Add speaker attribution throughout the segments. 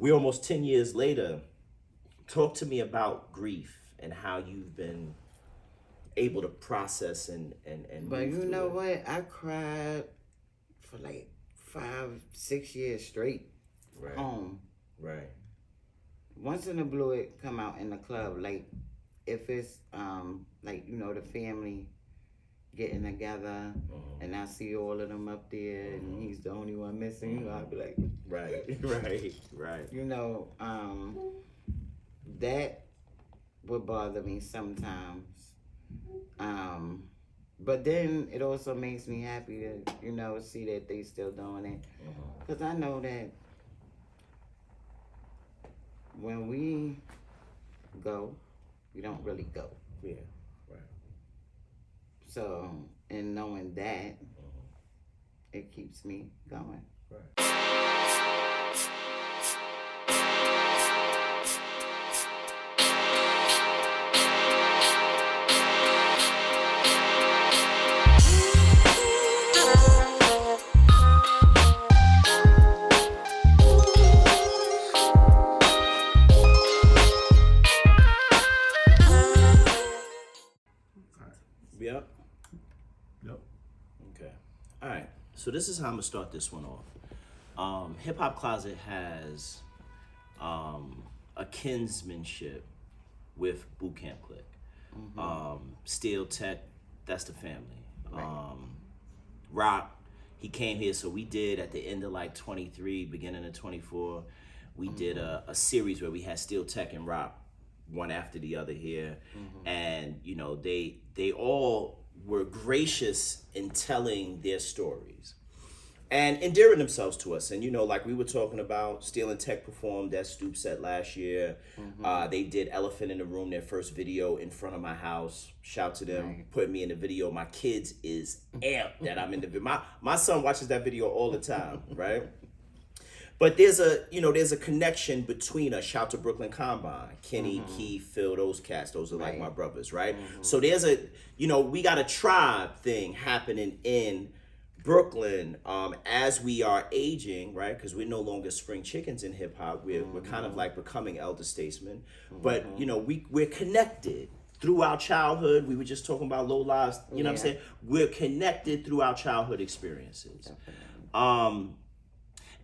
Speaker 1: we're almost 10 years later. Talk to me about grief and how you've been able to process and
Speaker 2: But
Speaker 1: move
Speaker 2: you
Speaker 1: through
Speaker 2: know
Speaker 1: it.
Speaker 2: what? I cried for like 5, 6 years straight.
Speaker 1: Right.
Speaker 2: Home.
Speaker 1: Right.
Speaker 2: Once in a blue it come out in the club. Like if it's like the family getting together and I see all of them up there and he's the only one missing, I'll be like,
Speaker 1: Right. Right. Right.
Speaker 2: That would bother me sometimes. But then it also makes me happy to, see that they still doing it. Because I know that when we go, we don't really go.
Speaker 1: Yeah. Right.
Speaker 2: So, in knowing that, it keeps me going.
Speaker 1: Right. Yep.
Speaker 3: Yep.
Speaker 1: Okay. All right. So this is how I'm gonna start this one off. Hip Hop Closet has a kinsmanship with Boot Camp Click. Steel Tech, that's the family.
Speaker 2: Right.
Speaker 1: Rock, he came here, so we did at the end of like 23, beginning of 24, we did a series where we had Steel Tech and Rock one after the other here. And they all were gracious in telling their stories and endearing themselves to us. And like we were talking about, Steel and Tech performed at Stoop Set last year. They did Elephant in the Room, their first video in front of my house. Shout to them,
Speaker 2: Right.
Speaker 1: putting me in the video. My kids is amped that I'm in the video. My son watches that video all the time, right? But there's a connection between us. Shout to Brooklyn Combine, Kenny, Keith, Phil, those cats. Those are like
Speaker 2: Right.
Speaker 1: my brothers, right? So there's we got a tribe thing happening in Brooklyn as we are aging, right? Because we're no longer spring chickens in hip hop. We're kind of like becoming elder statesmen. But we're connected through our childhood. We were just talking about low lives. You know what I'm saying? We're connected through our childhood experiences.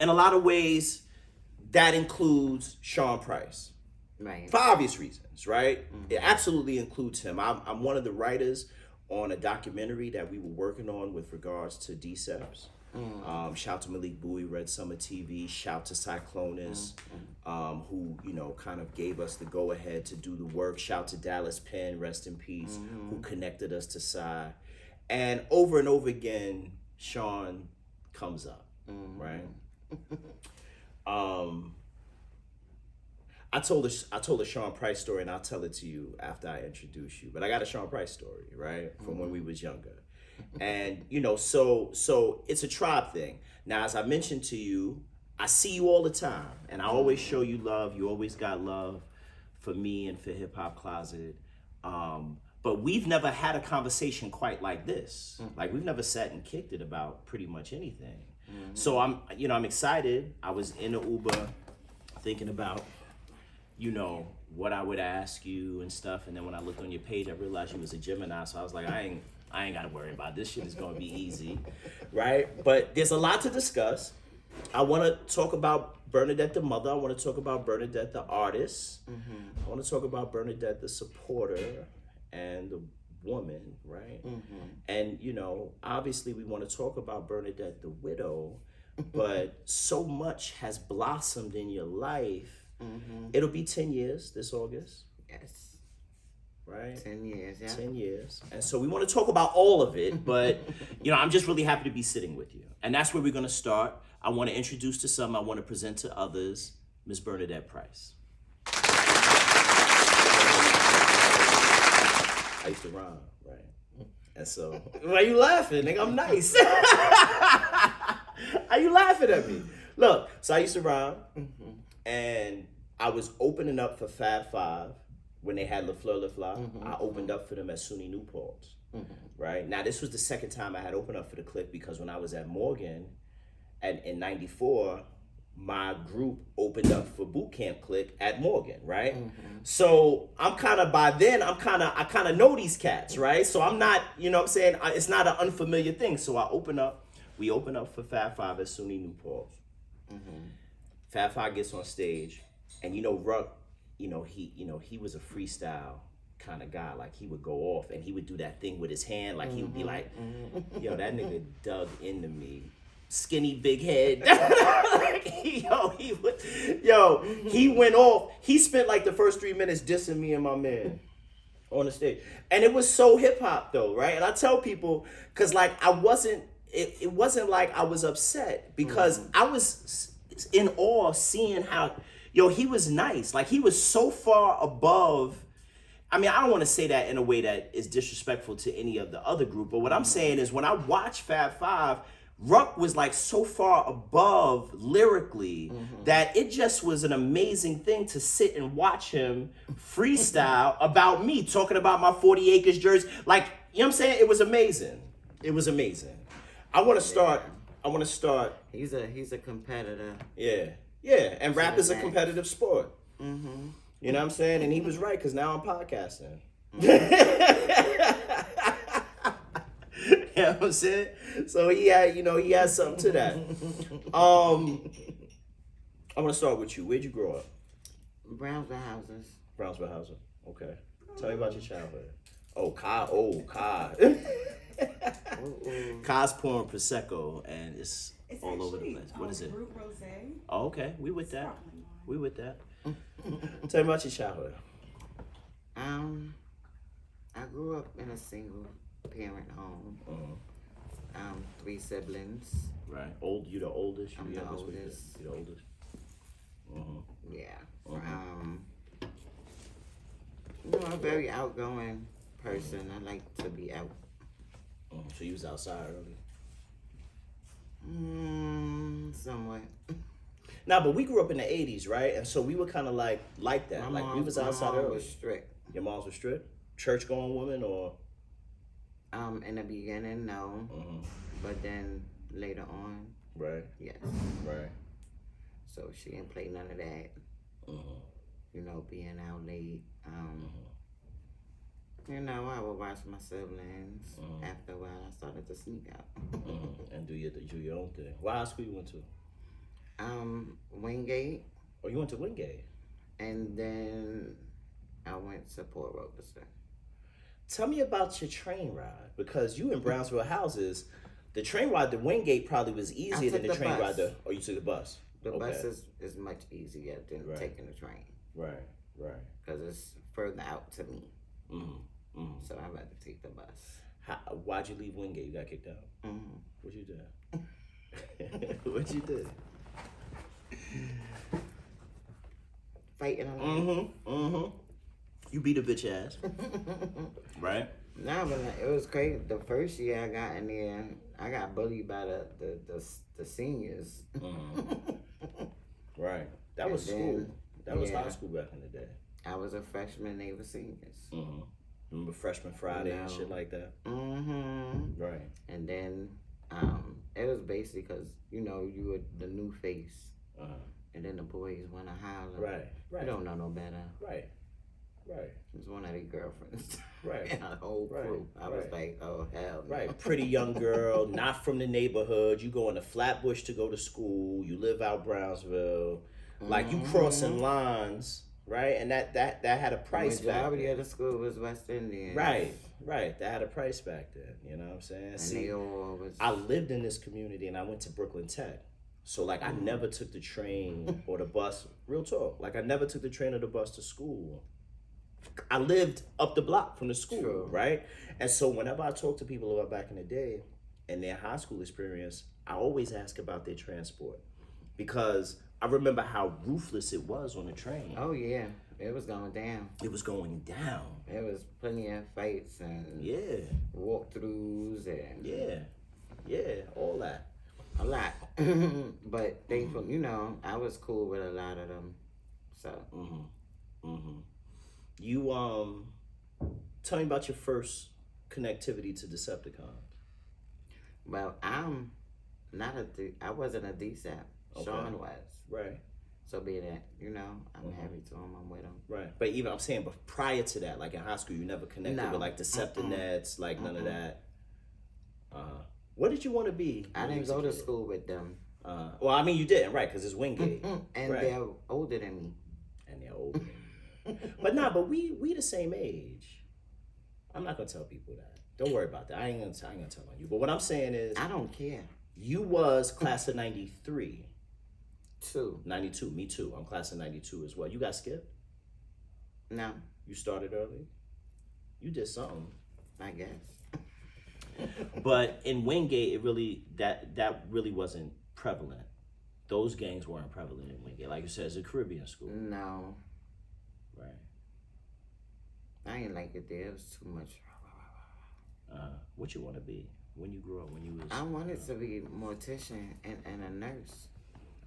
Speaker 1: In a lot of ways, that includes Sean Price.
Speaker 2: Right.
Speaker 1: For obvious reasons, right? It absolutely includes him. I'm one of the writers on a documentary that we were working on with regards to DCEPs. Shout to Malik Bowie, Red Summer TV. Shout to Cyclonus, who kind of gave us the go ahead to do the work. Shout to Dallas Penn, rest in peace, who connected us to Psy. And over again, Sean comes up, right? I told a Sean Price story, and I'll tell it to you after I introduce you. But I got a Sean Price story, right, from when we was younger, and so it's a tribe thing. Now, as I mentioned to you, I see you all the time, and I always show you love. You always got love for me and for Hip Hop Closet. But we've never had a conversation quite like this. Like we've never sat and kicked it about pretty much anything. So I'm excited. I was in the Uber thinking about, what I would ask you and stuff. And then when I looked on your page, I realized you was a Gemini. So I was like, I ain't got to worry about this. Shit is going to be easy, right? But there's a lot to discuss. I want to talk about Bernadette the mother. I want to talk about Bernadette the artist. I want to talk about Bernadette the supporter and the woman, right? And obviously we want to talk about Bernadette the widow, but so much has blossomed in your life. It'll be 10 years this August.
Speaker 2: Yes.
Speaker 1: Right?
Speaker 2: 10 years, yeah.
Speaker 1: 10 years. And so we want to talk about all of it, but I'm just really happy to be sitting with you. And that's where we're going to start. I want to introduce to some, I want to present to others, Miss Bernadette Price. I used to rhyme, right? And so, why you laughing, nigga? I'm nice. Are you laughing at me? Look, so I used to rhyme, and I was opening up for Fab Five when they had La Fleur La Fla. I opened up for them at SUNY Newport, right? Now, this was the second time I had opened up for the Click because when I was at Morgan, and in '94, my group opened up for boot camp click at Morgan, right? So I kind of know these cats, right? So I'm not, you know what I'm saying? It's not an unfamiliar thing. So we open up for Fab Five at SUNY New Paltz. Fab Five gets on stage, and Ruck, he was a freestyle kind of guy. Like, he would go off and he would do that thing with his hand. Like, he would be like, yo, that nigga dug into me. Skinny, big head. He went off. He spent like the first 3 minutes dissing me and my man on the stage. And it was so hip hop though, right? And I tell people, cause like it wasn't like I was upset, because I was in awe seeing how, he was nice. Like, he was so far above. I mean, I don't want to say that in a way that is disrespectful to any of the other group, but what I'm saying is, when I watch Fab Five, Ruck was like so far above lyrically that it just was an amazing thing to sit and watch him freestyle about me, talking about my 40 acres jersey. Like, you know what I'm saying? It was amazing. It was amazing. I want to start.
Speaker 2: He's a competitor.
Speaker 1: Yeah. And rap is a competitive sport. You know what I'm saying? And he was right, because now I'm podcasting. You know what I'm saying? So he had something to that. I'm gonna start with you. Where'd you grow up?
Speaker 2: Brownsville houses.
Speaker 1: Brownsville houses. Okay. Tell me about your childhood. Oh, Kai. Kai's pouring Prosecco, and it's all over the place. What is it?
Speaker 3: Root rosé.
Speaker 1: Oh, okay. We with that.
Speaker 3: Sparkling wine.
Speaker 1: We with that. Tell me about your childhood.
Speaker 2: I grew up in a single parent home. 3 siblings.
Speaker 1: Right. You the oldest?
Speaker 2: I'm the oldest.
Speaker 1: You the oldest?
Speaker 2: Yeah. I'm a very outgoing person. I like to be out.
Speaker 1: So you was outside early?
Speaker 2: Somewhat.
Speaker 1: Nah, but we grew up in the 80s, right? And so we were kind of like that. We was outside
Speaker 2: my mom
Speaker 1: early.
Speaker 2: was strict.
Speaker 1: Your moms were strict? Church-going woman, or?
Speaker 2: In the beginning, no. But then later on,
Speaker 1: Right.
Speaker 2: yes.
Speaker 1: Right.
Speaker 2: So she didn't play none of that. Being out late. I would watch my siblings. After a while, I started to sneak out.
Speaker 1: And do your own thing. What high school you went to?
Speaker 2: Wingate,
Speaker 1: Oh, you went to Wingate.
Speaker 2: and then I went to Port Robeson.
Speaker 1: Tell me about your train ride, because you in Brownsville houses. The train ride to Wingate probably was easier than
Speaker 2: took
Speaker 1: the train
Speaker 2: the
Speaker 1: ride
Speaker 2: bus.
Speaker 1: to. Oh, you took the bus.
Speaker 2: The
Speaker 1: Okay.
Speaker 2: bus is much easier than
Speaker 1: Right.
Speaker 2: taking the train,
Speaker 1: Right. Right.
Speaker 2: because it's further out to me.
Speaker 1: Mm-hmm.
Speaker 2: So I'd rather take the bus.
Speaker 1: Why'd you leave Wingate? You got kicked out. What you did? What you did?
Speaker 2: Fighting along.
Speaker 1: You beat a bitch ass. Right?
Speaker 2: No, but it was crazy. The first year I got in there, I got bullied by the seniors.
Speaker 1: Right. That was
Speaker 2: And
Speaker 1: school.
Speaker 2: then,
Speaker 1: That was
Speaker 2: yeah.
Speaker 1: high school back in the day.
Speaker 2: I was a freshman, they were seniors.
Speaker 1: Remember Freshman Friday and shit like that? Right.
Speaker 2: And then it was basically because, you were the new face. And then the boys want to holler.
Speaker 1: Right.
Speaker 2: You don't know no better.
Speaker 1: Right.
Speaker 2: It was one of their girlfriends.
Speaker 1: Right.
Speaker 2: And a whole crew. I was like, oh, hell no.
Speaker 1: Right. Pretty young girl, not from the neighborhood. You going to Flatbush to go to school. You live out Brownsville. Like, you crossing lines, right? And that had a price back
Speaker 2: Majority
Speaker 1: then.
Speaker 2: of the school was West Indian.
Speaker 1: Right. That had a price back then. You know what I'm saying?
Speaker 2: And
Speaker 1: See,
Speaker 2: they all was...
Speaker 1: I lived in this community, and I went to Brooklyn Tech. So, like, I never took the train or the bus. Real talk. Like, I never took the train or the bus to school. I lived up the block from the school,
Speaker 2: True.
Speaker 1: right? And so whenever I talk to people about back in the day and their high school experience, I always ask about their transport, because I remember how ruthless it was on the train.
Speaker 2: Oh, yeah. It was going down.
Speaker 1: It was going down.
Speaker 2: There was plenty of fights and walkthroughs and...
Speaker 1: Yeah, all that.
Speaker 2: A lot. But thankfully, I was cool with a lot of them. So...
Speaker 1: You tell me about your first connectivity to Decepticons.
Speaker 2: Well, I wasn't a DSAP.
Speaker 1: Okay.
Speaker 2: Sean was.
Speaker 1: Right.
Speaker 2: So be that, I'm married to him, I'm with him.
Speaker 1: Right. But even, I'm saying, but prior to that, like in high school, you never connected with like the Septonettes, like none of that. What did you want to be?
Speaker 2: I didn't go to school with them.
Speaker 1: Well, I mean, you didn't, right? Because it's Wingate.
Speaker 2: And
Speaker 1: right.
Speaker 2: they're older than me.
Speaker 1: And they're older than me. But we the same age. I'm not going to tell people that. Don't worry about that. I ain't gonna tell on you. But what I'm saying is,
Speaker 2: I don't care.
Speaker 1: You was class of 93. 92. Me too. I'm class of 92 as well. You got skipped?
Speaker 2: No.
Speaker 1: You started early? You did something.
Speaker 2: I guess.
Speaker 1: But in Wingate, it really that really wasn't prevalent. Those gangs weren't prevalent in Wingate. Like you said, it's a Caribbean school.
Speaker 2: No.
Speaker 1: Right.
Speaker 2: I ain't like it there. It was too much.
Speaker 1: What you want to be when you grew up? When you was?
Speaker 2: I wanted to be a mortician and a nurse.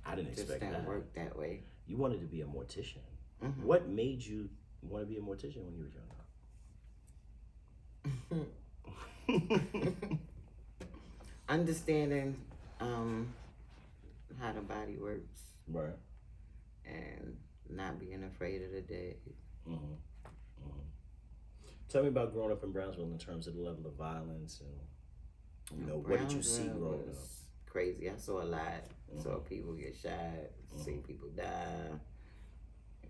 Speaker 1: I didn't expect that.
Speaker 2: Just didn't work that way.
Speaker 1: You wanted to be a mortician.
Speaker 2: Mm-hmm.
Speaker 1: What made you want to be a mortician when you was younger?
Speaker 2: Understanding how the body works.
Speaker 1: Right.
Speaker 2: And not being afraid of the dead.
Speaker 1: Mm-hmm. Tell me about growing up in Brownsville in terms of the level of violence and, what did you see growing up?
Speaker 2: Crazy. I saw a lot. Saw people get shot, see people die,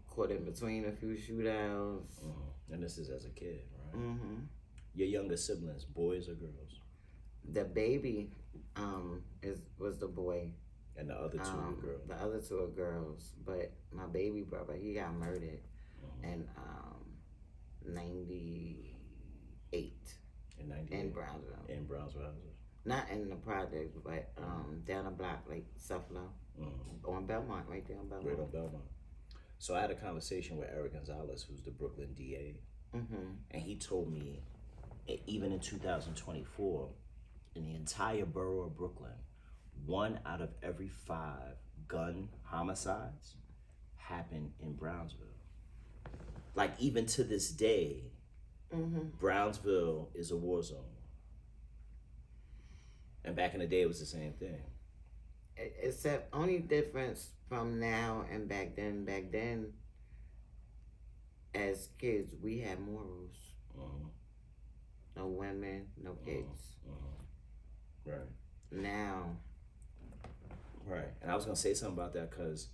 Speaker 2: caught in between a few shootouts.
Speaker 1: And this is as a kid, right?
Speaker 2: Mm-hmm.
Speaker 1: Your younger siblings, boys or girls?
Speaker 2: The baby was the boy.
Speaker 1: And the other two are girls?
Speaker 2: The other two are girls. But my baby brother, he got murdered in 98.
Speaker 1: In 98?
Speaker 2: In Brownsville.
Speaker 1: In Brownsville?
Speaker 2: Not in the project, but down the block, like Suffalo, on Belmont, right there on Belmont.
Speaker 1: Right on Belmont. So I had a conversation with Eric Gonzalez, who's the Brooklyn DA, and he told me, even in 2024, in the entire borough of Brooklyn, 1 out of every 5 gun homicides happen in Brownsville. Like, even to this day, Brownsville is a war zone. And back in the day, it was the same thing.
Speaker 2: Except, only difference from now and back then, as kids, we had morals. No women, no kids.
Speaker 1: Right.
Speaker 2: Now.
Speaker 1: Right. And I was going to say something about that because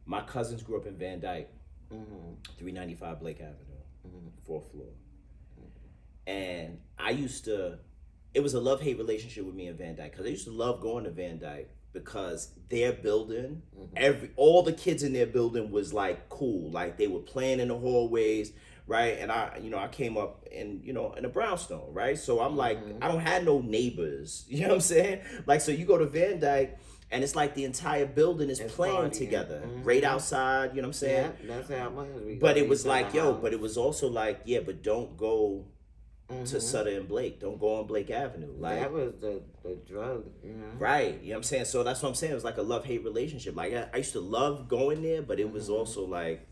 Speaker 1: my cousins grew up in Van Dyke, 395 Blake Avenue, 4th floor. And it was a love-hate relationship with me and Van Dyke because I used to love going to Van Dyke because their building, all the kids in their building was like cool. Like they were playing in the hallways, right? And I came up in a brownstone, right? So I'm like, I don't have no neighbors, you know what I'm saying? Like, so you go to Van Dyke and it's like the entire building is playing together right outside, you know what I'm saying?
Speaker 2: Yeah, that's how it was.
Speaker 1: But it was like, but it was also like, but don't go to Sutter and Blake. Don't go on Blake Avenue. Like
Speaker 2: that was the drug,
Speaker 1: Right. You know what I'm saying? So that's what I'm saying. It was like a love-hate relationship. Like I used to love going there, but it was also like,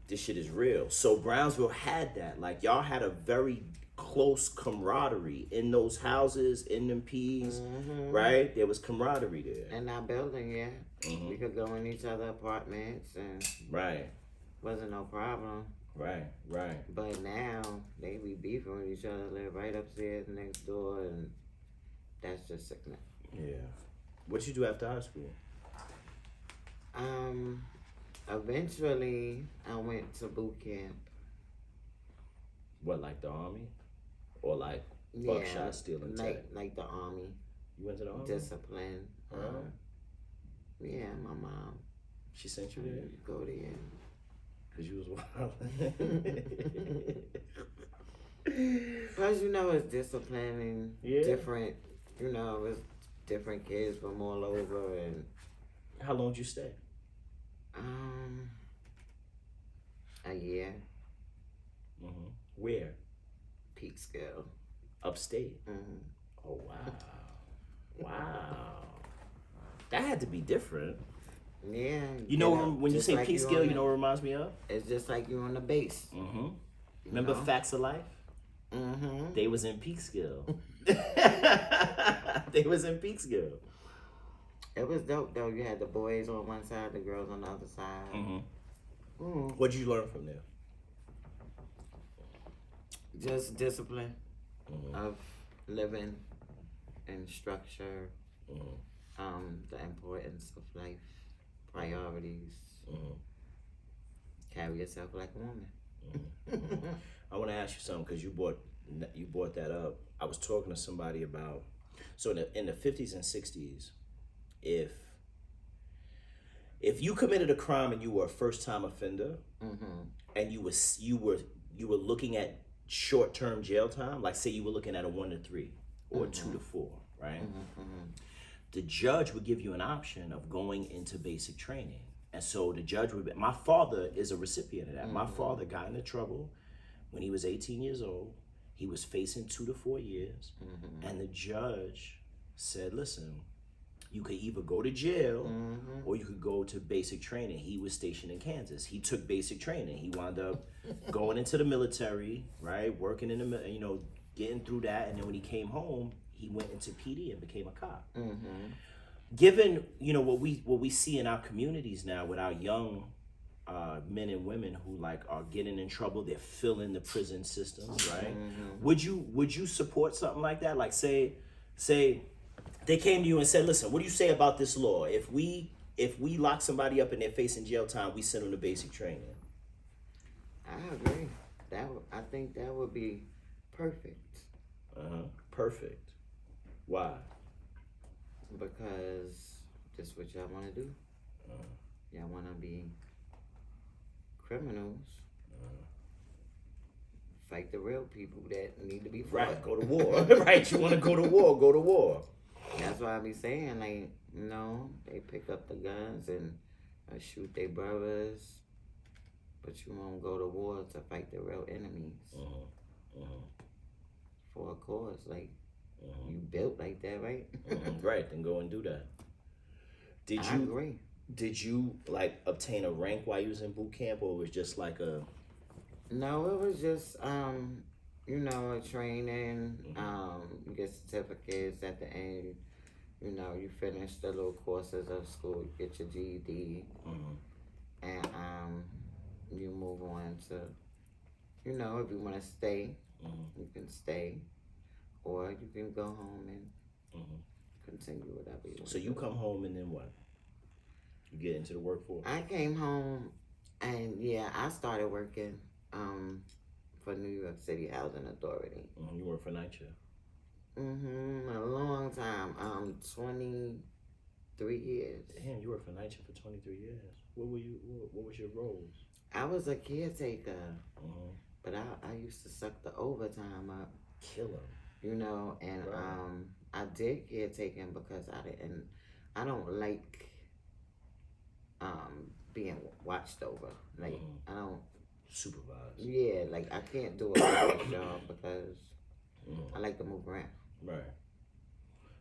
Speaker 1: this shit is real. So Brownsville had that. Like y'all had a very close camaraderie in those houses, in them P's, right? There was camaraderie there.
Speaker 2: In our building, we could go in each other's apartments and wasn't no problem.
Speaker 1: Right.
Speaker 2: But now they be beefing with each other, live right upstairs next door, and that's just sickening.
Speaker 1: Yeah. What'd you do after high school?
Speaker 2: Eventually I went to boot camp.
Speaker 1: What, like the Army? Or like buckshot stealing tech?
Speaker 2: Like the Army.
Speaker 1: You went to the Army?
Speaker 2: Discipline. Yeah, my mom.
Speaker 1: She sent you there?
Speaker 2: Go there.
Speaker 1: Cause you was wild.
Speaker 2: Plus, it's disciplining, different. It's different kids from all over. And
Speaker 1: how long did you stay?
Speaker 2: A year.
Speaker 1: Where?
Speaker 2: Peekskill.
Speaker 1: Upstate. Oh wow, wow. That had to be different.
Speaker 2: Yeah.
Speaker 1: When you say Peekskill, you know what it reminds me of?
Speaker 2: It's just like you're on the base.
Speaker 1: Remember Facts of Life? They was in Peekskill. They was in Peekskill.
Speaker 2: It was dope though. You had the boys on one side, the girls on the other side.
Speaker 1: What did you learn from there?
Speaker 2: Just discipline of living and structure. The importance of life, priorities. Carry yourself like a woman.
Speaker 1: I want to ask you something because you brought that up. I was talking to somebody about so in the 50s and 60s, if you committed a crime and you were a first time offender, and you were looking at short term jail time, like say you were looking at a 1 to 3 or 2 to 4, right? The judge would give you an option of going into basic training. And so the judge would be, my father is a recipient of that. My father got into trouble when he was 18 years old. He was facing 2 to 4 years. And the judge said, listen, you could either go to jail or you could go to basic training. He was stationed in Kansas. He took basic training. He wound up going into the military, right? Working in the, getting through that. And then when he came home, he went into PD and became a cop. Given, what we see in our communities now with our young men and women who like are getting in trouble, they're filling the prison systems, right? Would you support something like that? Like say they came to you and said, listen, what do you say about this law? If we lock somebody up and they're facing jail time, we send them to basic training.
Speaker 2: I agree. I think that would be perfect.
Speaker 1: Perfect. Why?
Speaker 2: Because that's what y'all want to do. Y'all want to be criminals. Fight the real people that need to be fought.
Speaker 1: Right, go to war. Right, you want to go to war, go to war.
Speaker 2: That's why I be saying, like, they pick up the guns and shoot their brothers, but you won't go to war to fight the real enemies. For a cause, like, you built like that, right?
Speaker 1: Right, then go and do that.
Speaker 2: I agree.
Speaker 1: Did you like obtain a rank while you was in boot camp, or it was just like a?
Speaker 2: No, it was just a training. You get certificates at the end. You finish the little courses of school, you get your GED, and you move on to, if you want to stay, you can stay. Or you can go home and continue whatever you want.
Speaker 1: So you come home and then what? You get into the workforce?
Speaker 2: I came home and I started working for New York City Housing Authority.
Speaker 1: You work for night shift?
Speaker 2: A long time. 23 years.
Speaker 1: Damn, you worked for night shift for 23 years. What was your roles?
Speaker 2: I was a caretaker, but I used to suck the overtime up.
Speaker 1: Kill 'em.
Speaker 2: And
Speaker 1: Right.
Speaker 2: I did caretaking because I don't like being watched over. Like I don't
Speaker 1: supervise.
Speaker 2: Yeah, like I can't do a office job because I like to move around.
Speaker 1: Right.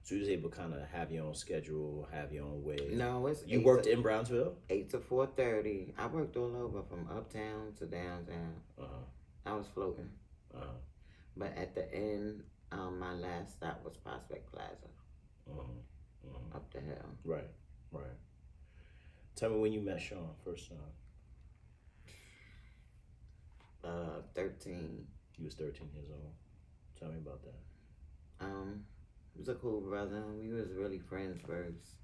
Speaker 1: So you was able to kind of have your own schedule, have your own way.
Speaker 2: No, it's
Speaker 1: you worked in Brownsville?
Speaker 2: 8 to 4:30. I worked all over from uptown to downtown. I was floating. But at the end, my last stop was Prospect Plaza. Up the hill.
Speaker 1: Right. Tell me when you met Sean first time.
Speaker 2: 13.
Speaker 1: You was 13 years old. Tell me about that.
Speaker 2: He was a cool brother. We was really friends first.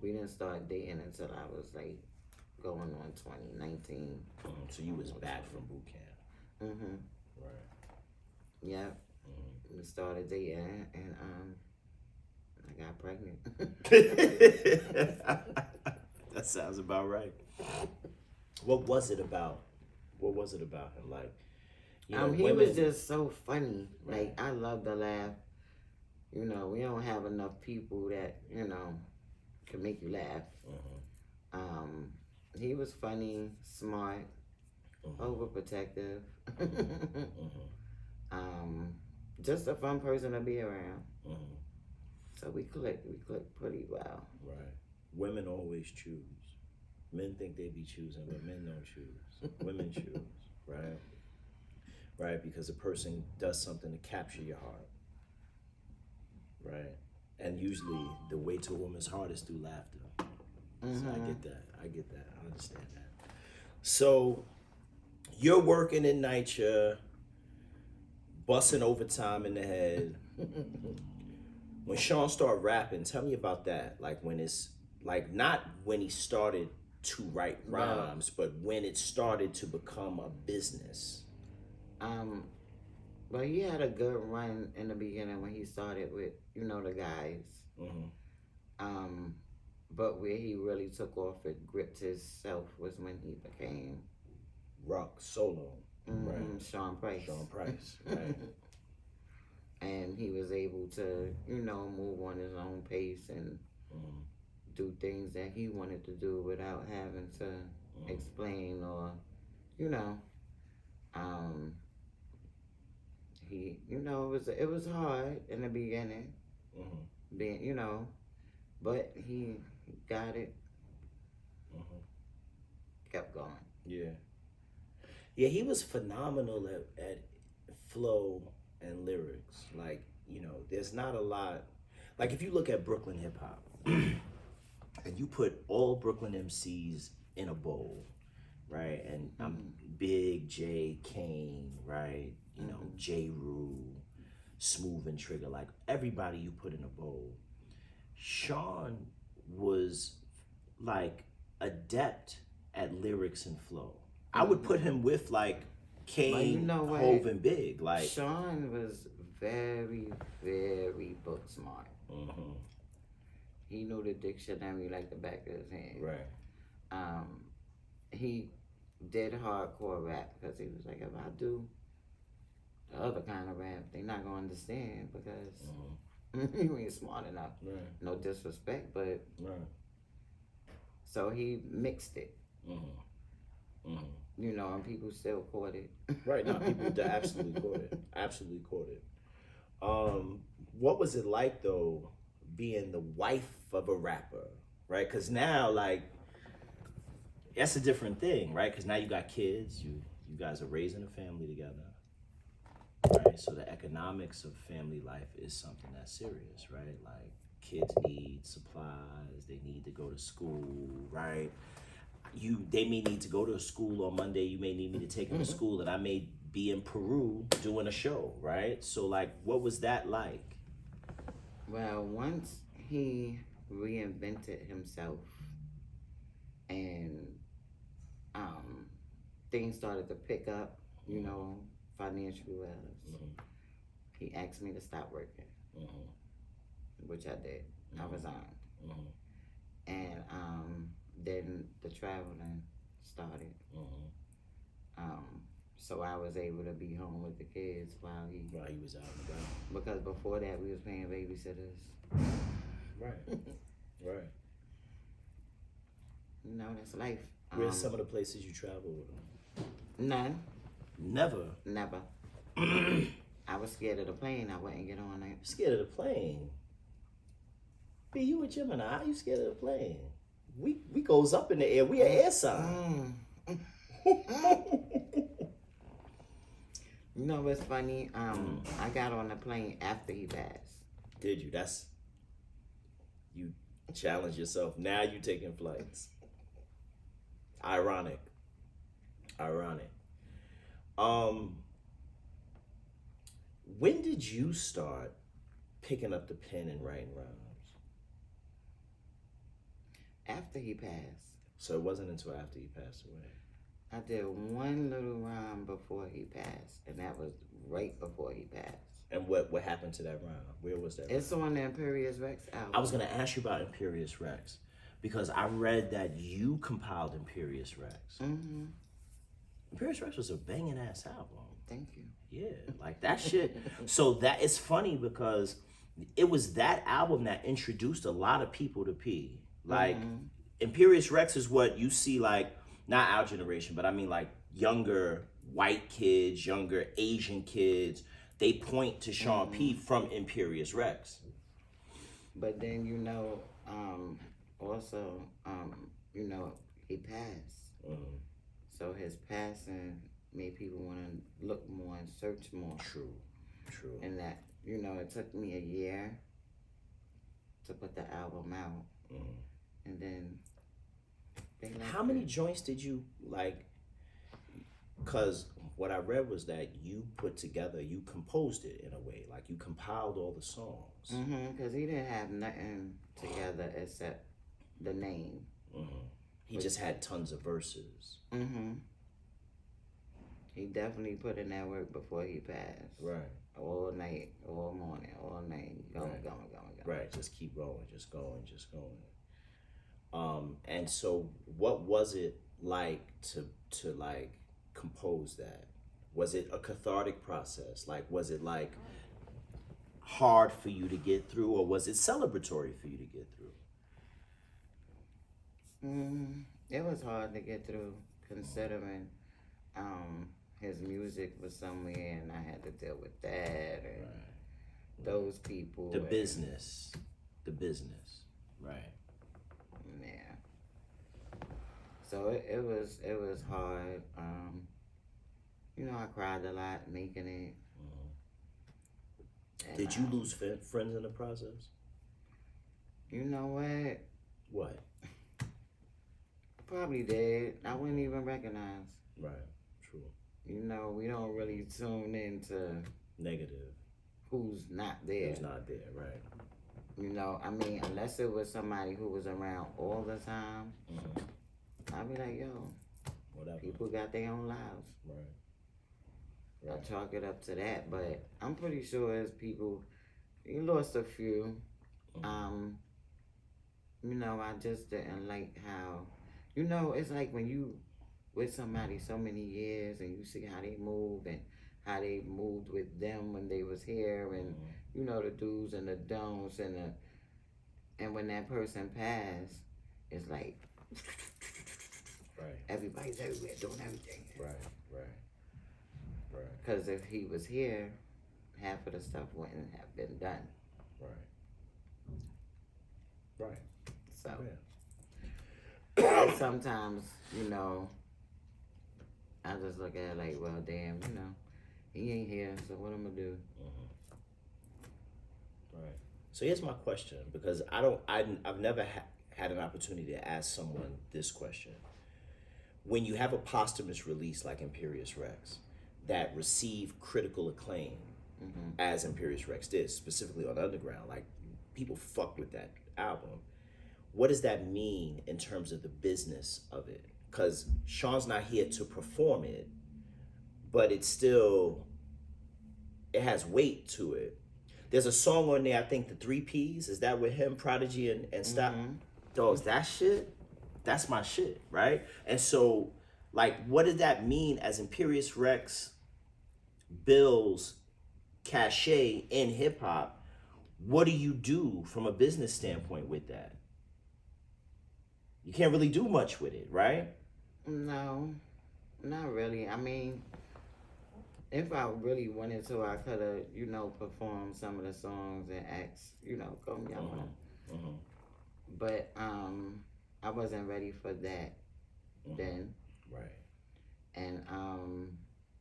Speaker 2: We didn't start dating until I was like going on 2019.
Speaker 1: So you was back from boot camp. Right.
Speaker 2: Yeah. We started dating and I got pregnant.
Speaker 1: That sounds about right. What was it about him? Like,
Speaker 2: he
Speaker 1: women...
Speaker 2: was just so funny. Right. Like I love to laugh. We don't have enough people that, can make you laugh. He was funny, smart, overprotective. Just a fun person to be around. So we clicked pretty well.
Speaker 1: Right. Women always choose. Men think they be choosing, but men don't choose. Women choose, right? Right, because a person does something to capture your heart. Right? And usually the way to a woman's heart is through laughter. So I get that. I get that. I understand that. So you're working in night, you're busting overtime in the head. When Sean started rapping, tell me about that. Like when it's like not when he started to write rhymes, but when it started to become a business.
Speaker 2: Well, he had a good run in the beginning when he started with, the guys.
Speaker 1: Mm-hmm.
Speaker 2: Um, but where he really took off and gripped himself was when he became
Speaker 1: Rock solo. Right.
Speaker 2: Sean Price.
Speaker 1: Sean Price. Right.
Speaker 2: And he was able to, move on his own pace and do things that he wanted to do without having to explain or, you know, he, it was hard in the beginning, being, but he got it, kept going.
Speaker 1: Yeah. Yeah, he was phenomenal at flow and lyrics. Like, there's not a lot. Like, if you look at Brooklyn hip hop and you put all Brooklyn MCs in a bowl, right? And Big J, Kane, right? J. Rue, Smooth and Trigger, like everybody you put in a bowl. Sean was like adept at lyrics and flow. I would put him with like Kane, Hove, and Big. Like
Speaker 2: Sean was very, very book smart. He knew the dictionary like the back of his hand.
Speaker 1: Right.
Speaker 2: He did hardcore rap because he was like, if I do the other kind of rap, they're not gonna understand because you ain't smart enough.
Speaker 1: Right.
Speaker 2: No disrespect, but
Speaker 1: right.
Speaker 2: So he mixed it. And people still caught it.
Speaker 1: Right now, people absolutely caught it. Absolutely caught it. What was it like though, being the wife of a rapper, right? Because now, like, that's a different thing, right? Because now you got kids. You guys are raising a family together, right? So the economics of family life is something that's serious, right? Like, kids need supplies. They need to go to school, right? They may need to go to a school on Monday. You may need me to take them to school, and I may be in Peru doing a show, right? So, like, what was that like?
Speaker 2: Well, once he reinvented himself and things started to pick up, financially wise, he asked me to stop working, which I did. I resigned. And then the traveling started. So I was able to be home with the kids while he
Speaker 1: was out and about.
Speaker 2: Because before that we was paying babysitters.
Speaker 1: Right. Right.
Speaker 2: That's life.
Speaker 1: Where's some of the places you traveled?
Speaker 2: None.
Speaker 1: Never.
Speaker 2: Never. I was scared of the plane. I wouldn't get on it.
Speaker 1: Scared of the plane? B, you a Gemini. How you scared of the plane? We goes up in the air. We an air sign.
Speaker 2: You know what's funny? I got on the plane after he passed.
Speaker 1: Did you? You challenge yourself. Now you taking flights. Ironic. When did you start picking up the pen and writing rhymes?
Speaker 2: After he passed.
Speaker 1: So it wasn't until after he passed away.
Speaker 2: I did one little rhyme before he passed, and that was right before he passed.
Speaker 1: And what happened to that rhyme? Where was that?
Speaker 2: It's on the Imperious Rex album.
Speaker 1: I was going to ask you about Imperious Rex, because I read that you compiled Imperious Rex. Imperious Rex was a banging ass album.
Speaker 2: Thank you.
Speaker 1: Yeah, like that shit. So that it's funny because it was that album that introduced a lot of people to P. Like, Imperious Rex is what you see, like, not our generation, but I mean like younger white kids, younger Asian kids, they point to Sean P from Imperious Rex.
Speaker 2: But then, also, he passed. So his passing made people want to look more and search more.
Speaker 1: True.
Speaker 2: And that, it took me a year to put the album out, and then they left
Speaker 1: How many
Speaker 2: it.
Speaker 1: joints did you like? Because what I read was that you composed it in a way, like you compiled all the songs.
Speaker 2: Because he didn't have nothing together except the name.
Speaker 1: He just had tons of verses.
Speaker 2: He definitely put in that work before he passed.
Speaker 1: Right.
Speaker 2: All night, all morning, all night, going.
Speaker 1: Right. Just keep going, just going, just going. And so what was it like to like compose that? Was it a cathartic process? Like, was it like hard for you to get through, or was it celebratory for you to get through?
Speaker 2: It was hard to get through considering his music was somewhere and I had to deal with that and those people.
Speaker 1: The business. Right.
Speaker 2: Yeah. So it was hard. I cried a lot making it. And,
Speaker 1: Did you lose friends in the process?
Speaker 2: You know what?
Speaker 1: What?
Speaker 2: Probably did. I wouldn't even recognize.
Speaker 1: Right. True.
Speaker 2: We don't really tune into
Speaker 1: Negative.
Speaker 2: who's not there.
Speaker 1: Who's not there, right.
Speaker 2: Unless it was somebody who was around all the time, I'd be like, yo,
Speaker 1: Whatever.
Speaker 2: people got their own lives.
Speaker 1: Right.
Speaker 2: I chalk it up to that, but I'm pretty sure as people, you lost a few. I just didn't like how, it's like when you with somebody so many years and you see how they move and how they moved with them when they was here and the do's and the don'ts and when that person passed, it's like everybody's everywhere doing everything.
Speaker 1: Right.
Speaker 2: Because if he was here, half of the stuff wouldn't have been done.
Speaker 1: Right.
Speaker 2: So
Speaker 1: Yeah.
Speaker 2: sometimes, I just look at it like, well, damn, he ain't here, so what I'm gonna do?
Speaker 1: Right. So here's my question, because I've never had an opportunity to ask someone this question. When you have a posthumous release like Imperious Rex that received critical acclaim, as Imperious Rex did, specifically on Underground, like people fuck with that album. What does that mean in terms of the business of it? Because Sean's not here to perform it, but it has weight to it. There's a song on there, I think the 3 Ps, is that with him, Prodigy, and Stop? Dogs, that shit, that's my shit, right? And so, like, what does that mean as Imperious Rex builds cachet in hip hop? What do you do from a business standpoint with that? You can't really do much with it, right?
Speaker 2: No, not really. If I really wanted to, I could have, performed some of the songs and asked, go me out. But I wasn't ready for that then.
Speaker 1: Right.
Speaker 2: And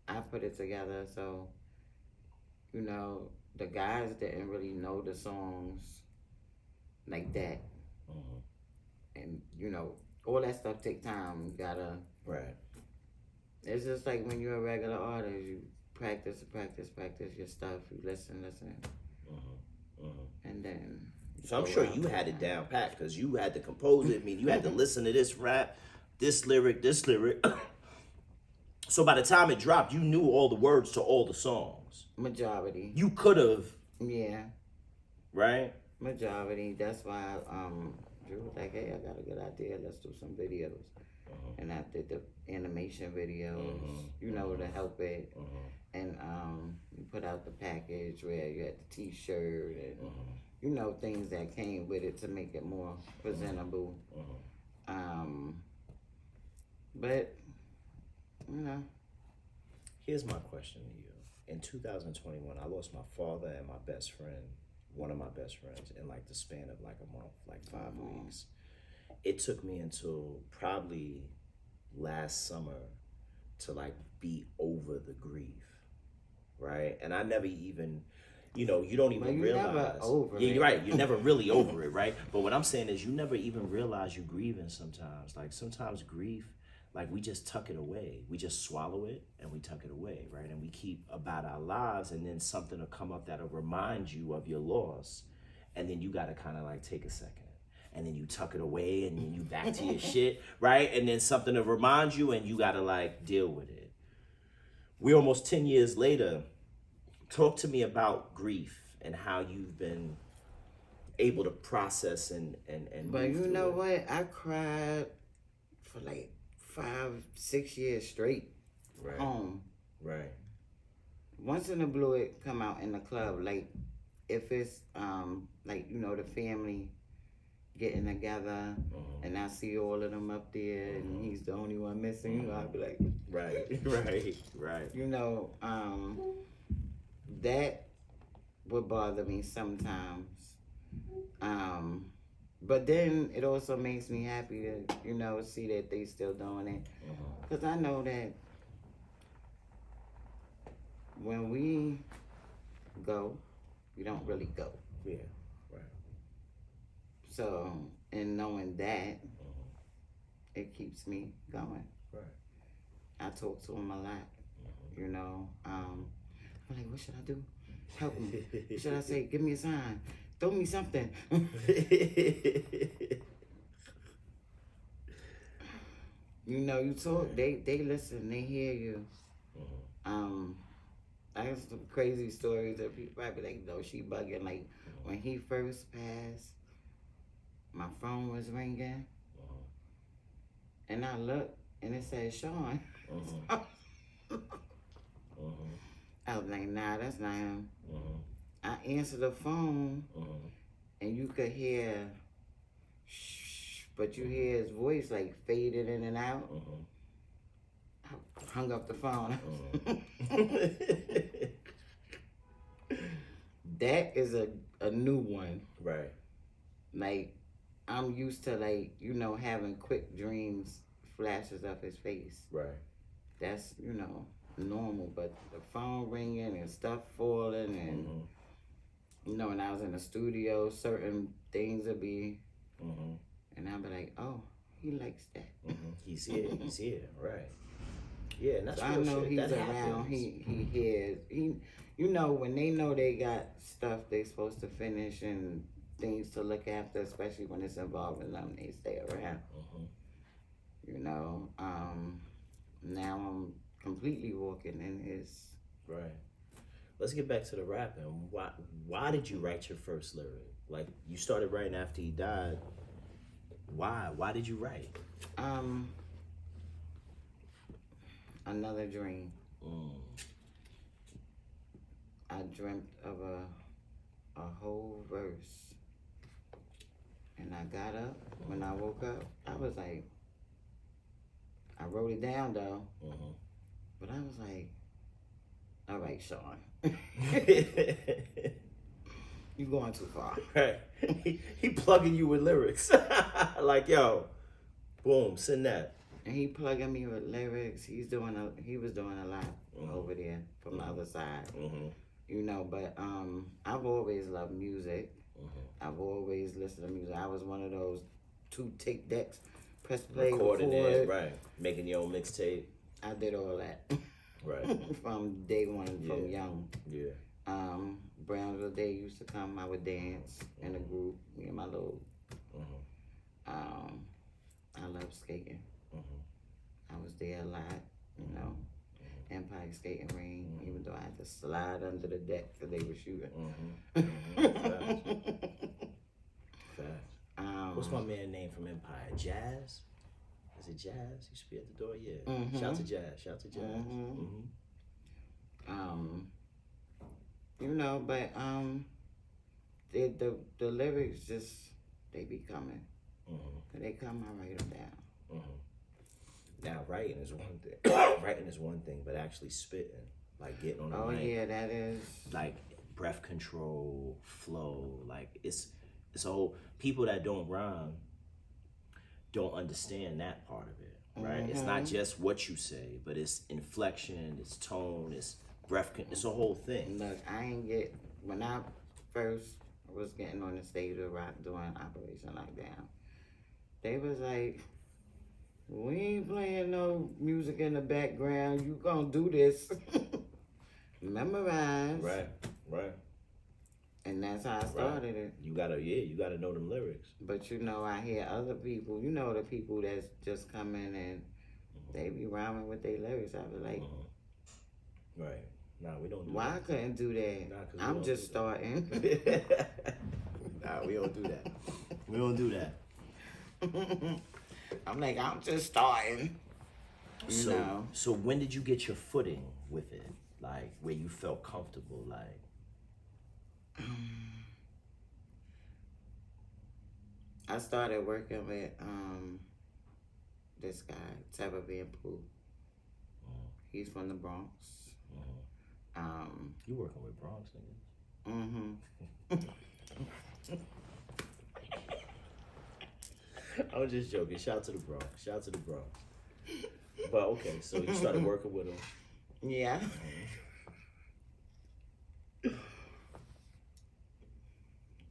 Speaker 2: I put it together so, the guys didn't really know the songs like that. And, all that stuff take time. You gotta.
Speaker 1: Right.
Speaker 2: It's just like when you're a regular artist, you practice your stuff. You listen, and then.
Speaker 1: So I'm sure you had it down pat because you had to compose it. I mean, you had to listen to this rap, this lyric. So by the time it dropped, you knew all the words to all the songs.
Speaker 2: Majority.
Speaker 1: You could have.
Speaker 2: Yeah.
Speaker 1: Right.
Speaker 2: Majority. That's why Drew was like, hey, I got a good idea. Let's do some videos. And I did the animation videos, to help it. And we put out the package where you had the T-shirt and, things that came with it to make it more presentable. But,
Speaker 1: Here's my question to you. In 2021, I lost my father and my best friend, one of my best friends, in like the span of like a month, like 5 weeks. It took me until probably last summer to like be over the grief, right? And I never even, you don't even
Speaker 2: But you
Speaker 1: realize.
Speaker 2: never over
Speaker 1: Yeah,
Speaker 2: it.
Speaker 1: you're right. You're never really over it, right? But what I'm saying is, you never even realize you're grieving sometimes. Like sometimes grief, like we just tuck it away. We just swallow it and we tuck it away, right? And we keep about our lives, and then something will come up that'll remind you of your loss, and then you got to kind of like take a second. And then you tuck it away, and then you back to your shit, right? And then something to remind you, and you gotta like deal with it. We almost 10 years later. Talk to me about grief and how you've been able to process and
Speaker 2: But
Speaker 1: move
Speaker 2: you
Speaker 1: through
Speaker 2: know
Speaker 1: it.
Speaker 2: what? I cried for like 5, 6 years straight.
Speaker 1: Right.
Speaker 2: Home.
Speaker 1: Right.
Speaker 2: Once in a blue it come out in the club. Like if it's like the family getting together and I see all of them up there and he's the only one missing, I'll be like,
Speaker 1: Right. Right.
Speaker 2: That would bother me sometimes. But then it also makes me happy to, see that they still doing it. Because I know that when we go, we don't really go.
Speaker 1: Yeah. Right.
Speaker 2: So, in knowing that, it keeps me going.
Speaker 1: Right.
Speaker 2: I talk to them a lot, I'm like, what should I do? Help me. What should I say? Give me a sign. Throw me something. You talk, they listen, they hear you. I have some crazy stories that people probably like, no, she bugging. Like, when he first passed, my phone was ringing, and I looked, and it said Sean. I was like, nah, that's not him. I answered the phone, and you could hear, shh, but you hear his voice like faded in and out. I hung up the phone. That is a new one.
Speaker 1: Right.
Speaker 2: Like, I'm used to having quick dreams, flashes of his face.
Speaker 1: Right.
Speaker 2: That's, normal, but the phone ringing and stuff falling and when I was in the studio, certain things would be and I'd be like, oh, he likes that.
Speaker 1: He's here, right. Yeah, and that's
Speaker 2: So
Speaker 1: real
Speaker 2: I know
Speaker 1: shit.
Speaker 2: he's
Speaker 1: That
Speaker 2: around.
Speaker 1: happens.
Speaker 2: He hears. When they know they got stuff they supposed to finish and things to look after, especially when it's involving them, they stay around. Now I'm completely walking in his.
Speaker 1: Right. Let's get back to the rapping. Why did you write your first lyric? Like, you started writing after he died. Why? Why did you write?
Speaker 2: Another dream. I dreamt of a whole verse. And I got up. When I woke up, I was like, I wrote it down though. But I was like, all right, Sean. You going too far.
Speaker 1: Right. He plugging you with lyrics. Like, yo, boom, send that.
Speaker 2: And he plugging me with lyrics. He was doing a lot over there from the other side. But I've always loved music. I've always listened to music. I was one of those 2 tape decks, press play,
Speaker 1: Recording
Speaker 2: record.
Speaker 1: it, right. Making your own mixtape.
Speaker 2: I did all that.
Speaker 1: Right.
Speaker 2: From day one, from young.
Speaker 1: Yeah.
Speaker 2: Brownsville Day used to come. I would dance in a group. Me and my little. I love skating. I was there a lot. Empire skating ring. Even though I had to slide under the deck because they were shooting.
Speaker 1: Facts. What's my man name from Empire? Jazz? Is it Jazz? He should be at the door. Yeah. Shout to Jazz. Shout to Jazz.
Speaker 2: But the lyrics just they be coming. They come, I write them down.
Speaker 1: Now writing is one thing. Writing is one thing, but actually spitting, like getting on the mic.
Speaker 2: Oh yeah, that is.
Speaker 1: Like breath control, flow, like it's a whole. People that don't rhyme don't understand that part of it, right? It's not just what you say, but it's inflection, it's tone, it's breath. It's a whole thing.
Speaker 2: Look, I ain't get when I first was getting on the stage of rock doing Operation Lockdown, they was like, we ain't playing no music in the background. You gonna do this. Memorize.
Speaker 1: Right. Right.
Speaker 2: And that's how I started it.
Speaker 1: You gotta know them lyrics.
Speaker 2: But you know, I hear other people, you know, the people that's just coming and they be rhyming with their lyrics. I be like,
Speaker 1: right. Nah, we don't do
Speaker 2: why
Speaker 1: that.
Speaker 2: I couldn't do that?
Speaker 1: Nah, 'cause we
Speaker 2: I'm
Speaker 1: don't
Speaker 2: just starting.
Speaker 1: Nah, we don't do that. We don't do that.
Speaker 2: I'm like, I'm just starting. You know.
Speaker 1: So when did you get your footing with it? Like, where you felt comfortable, like?
Speaker 2: I started working with this guy, Teva Van Poo. He's from the Bronx.
Speaker 1: You working with Bronx niggas? I was just joking. Shout out to the Bronx. Shout out to the Bronx. But okay, so you started working with him.
Speaker 2: Yeah.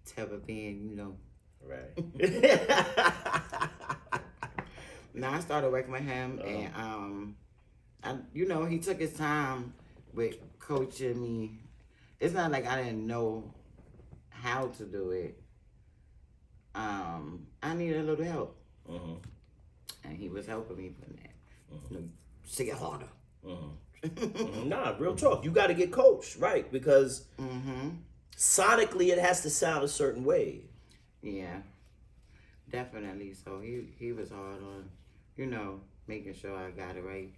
Speaker 2: Teva Van, you know.
Speaker 1: Right.
Speaker 2: Now I started working with him, and you know, he took his time with coaching me. It's not like I didn't know how to do it. I needed a little help, and he was helping me with that. Sing it harder.
Speaker 1: Nah, real talk. You got to get coached, right? Because sonically, it has to sound a certain way.
Speaker 2: Yeah, definitely. So he was hard on, you know, making sure I got it right.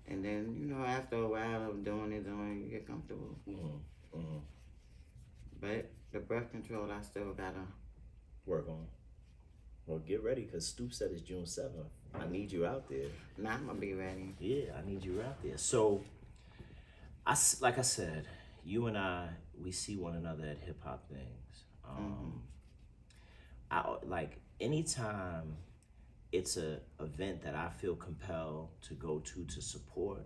Speaker 2: And then, you know, after a while of doing it, you get comfortable. But the breath control, I still gotta
Speaker 1: work on. Well, get ready, because Stoop said it's June 7th. I need you out there.
Speaker 2: Nah, I'm gonna be ready.
Speaker 1: Yeah, I need you out there. So, like I said, you and I, we see one another at hip hop things. I like anytime it's a event that I feel compelled to go to support,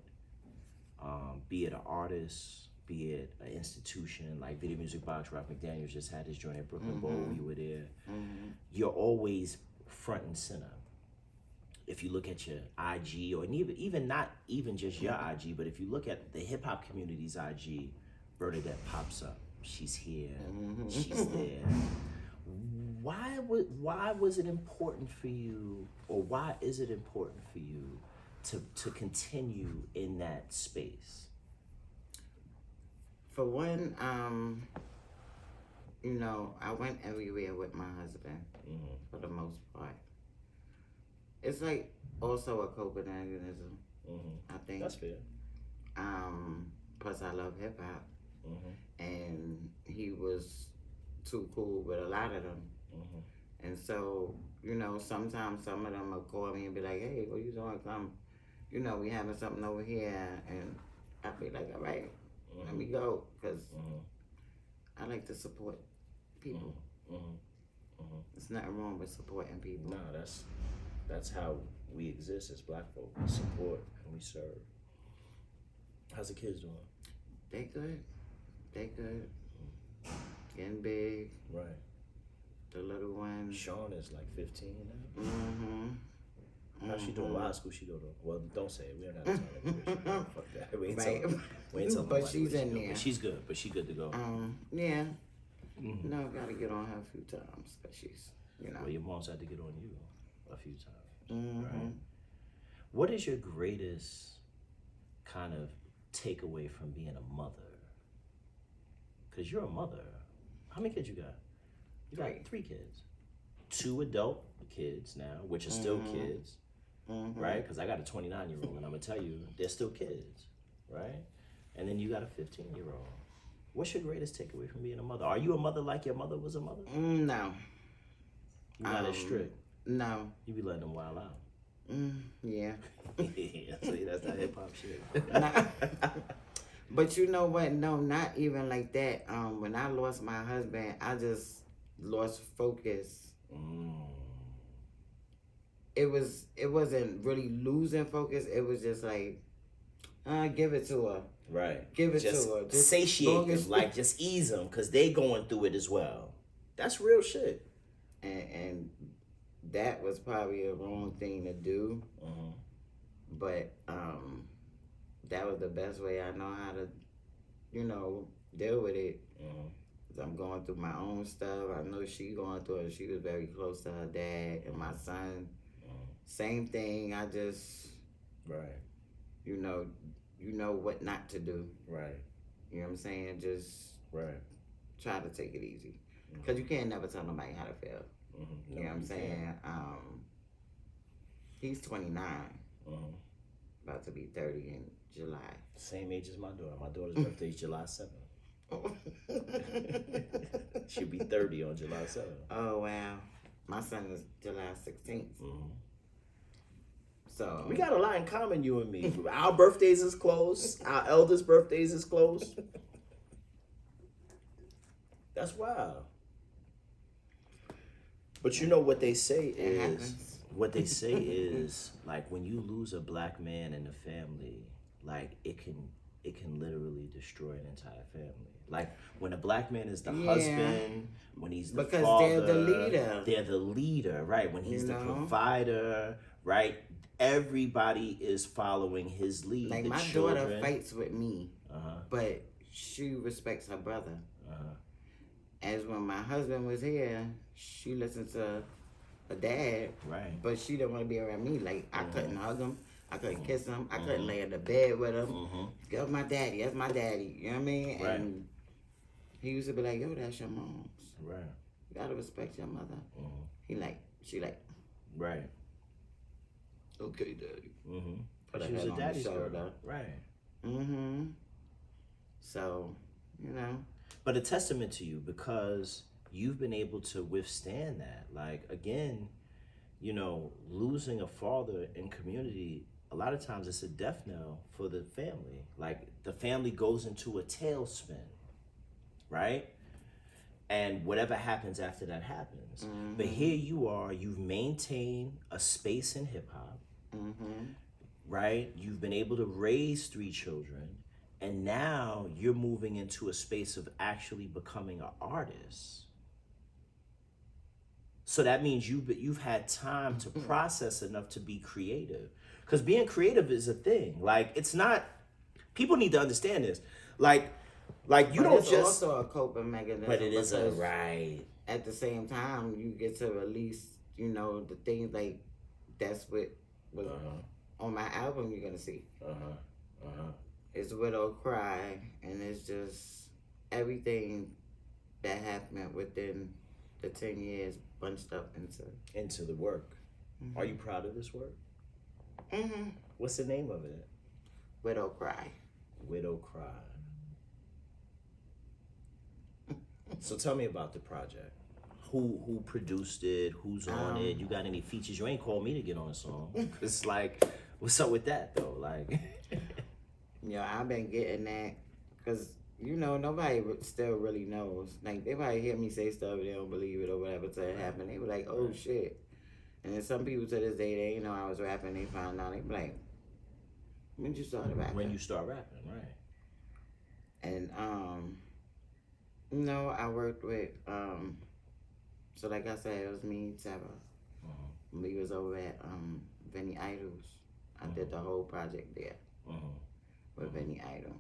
Speaker 1: be it an artist, be it an institution, like Video Music Box, Rock McDaniels just had his joint at Brooklyn Bowl, we were there. You're always front and center. If you look at your IG, or even not even just your IG, but if you look at the hip hop community's IG, Bernadette pops up. She's here, she's there. Why was it important for you, or why is it important for you to continue in that space?
Speaker 2: For one, you know, I went everywhere with my husband for the most part. It's like also a coping mechanism. I think
Speaker 1: That's fair.
Speaker 2: Plus I love hip hop, and he was too cool with a lot of them. And so, you know, sometimes some of them will call me and be like, hey, what you doing? Come, you know, we having something over here. And I'll be like, all right, let me go. Because I like to support people. There's nothing wrong with supporting people.
Speaker 1: No, that's how we exist as black folk. We support and we serve. How's the kids doing?
Speaker 2: They good. They good. Getting big.
Speaker 1: Right.
Speaker 2: The little one.
Speaker 1: Sean is like 15 now. How's she doing? What high school she go to? Well, don't say it. We don't have to tell her. Fuck that. We ain't telling. We ain't telling.
Speaker 2: But she's in there.
Speaker 1: But she's good. But she's good to go.
Speaker 2: Yeah. No, gotta get on her a few times, but she's, you know.
Speaker 1: Well, your mom's had to get on you a few times, right? What is your greatest kind of takeaway from being a mother? Because you're a mother. How many kids you got? You got 3 kids. 2 adult kids now, which are still kids, right? Because I got a 29-year-old, and I'm gonna tell you, they're still kids, right? And then you got a 15-year-old. What's your greatest takeaway from being a mother? Are you a mother like your mother was a mother?
Speaker 2: No.
Speaker 1: You're not as strict.
Speaker 2: No.
Speaker 1: You be letting them wild out.
Speaker 2: Yeah.
Speaker 1: See, that's not hip hop shit.
Speaker 2: But you know what? No, not even like that. When I lost my husband, I just lost focus. It wasn't really losing focus. It was just like, give it to her.
Speaker 1: Right.
Speaker 2: Give it
Speaker 1: just
Speaker 2: to her. Just
Speaker 1: satiate them, like just ease them, because they going through it as well. That's real shit.
Speaker 2: And that was probably a wrong thing to do. But that was the best way I know how to, deal with it. Cause I'm going through my own stuff. I know she going through it. She was very close to her dad and my son. Same thing. I just,
Speaker 1: right.
Speaker 2: You know what not to do.
Speaker 1: Right.
Speaker 2: You know what I'm saying? Just
Speaker 1: right.
Speaker 2: Try to take it easy. Because you can't never tell nobody how to feel.
Speaker 1: No,
Speaker 2: you know what I'm saying? He's 29. About to be 30 in July.
Speaker 1: Same age as my daughter. My daughter's birthday is July 7th. She'll be 30 on July 7th.
Speaker 2: Oh, wow. My son is July 16th. So
Speaker 1: we got a lot in common, you and me. Our birthdays is close. Our eldest birthdays is close. That's wild. But you know what they say is, like, when you lose a black man in the family, like, it can literally destroy an entire family. Like, when a black man is the husband, when he's the father,
Speaker 2: they're the leader.
Speaker 1: They're the leader, right? When he's the provider, right? Everybody is following his lead.
Speaker 2: Like, my daughter fights with me, but she respects her brother. As when my husband was here, she listened to her dad,
Speaker 1: right?
Speaker 2: But she didn't want to be around me. Like, I couldn't hug him, I couldn't kiss him, I couldn't lay in the bed with him. That's my daddy, that's my daddy. You know what I mean?
Speaker 1: Right.
Speaker 2: And he used to be like, "Yo, that's your mom's.
Speaker 1: Right.
Speaker 2: You gotta respect your mother." She like,
Speaker 1: right.
Speaker 2: Okay, daddy.
Speaker 1: But she was a daddy's girl, right?
Speaker 2: So,
Speaker 1: But a testament to you, because you've been able to withstand that. Like, again, losing a father in community, a lot of times it's a death knell for the family. Like, the family goes into a tailspin, right? And whatever happens after that happens. But here you are, you've maintained a space in hip hop, right? You've been able to raise 3 children. And now you're moving into a space of actually becoming an artist. So that means you've had time to process enough to be creative. Because being creative is a thing. Like, it's not, people need to understand this. Like you don't just.
Speaker 2: It's also a coping mechanism.
Speaker 1: But it is right.
Speaker 2: At the same time, you get to release, the things like that's what was on my album you're going to see. It's Widow Cry, and it's just everything that happened within the 10 years bunched up
Speaker 1: into the work. Are you proud of this work? What's the name of it?
Speaker 2: Widow Cry.
Speaker 1: Widow Cry. So tell me about the project. Who produced it? Who's on it? You got any features? You ain't called me to get on a song. It's like, what's up with that though? Like.
Speaker 2: I've been getting that because, nobody still really knows. Like, they probably hear me say stuff and they don't believe it or whatever till it happened. They were like, oh, shit. And then some people to this day, they didn't know I was rapping. They found out. They be like, when you start rapping?
Speaker 1: When you start rapping, right.
Speaker 2: And, I worked with, so like I said, it was me and Sarah. We was over at Vinny Idol's. I did the whole project there. With Vinny Idol.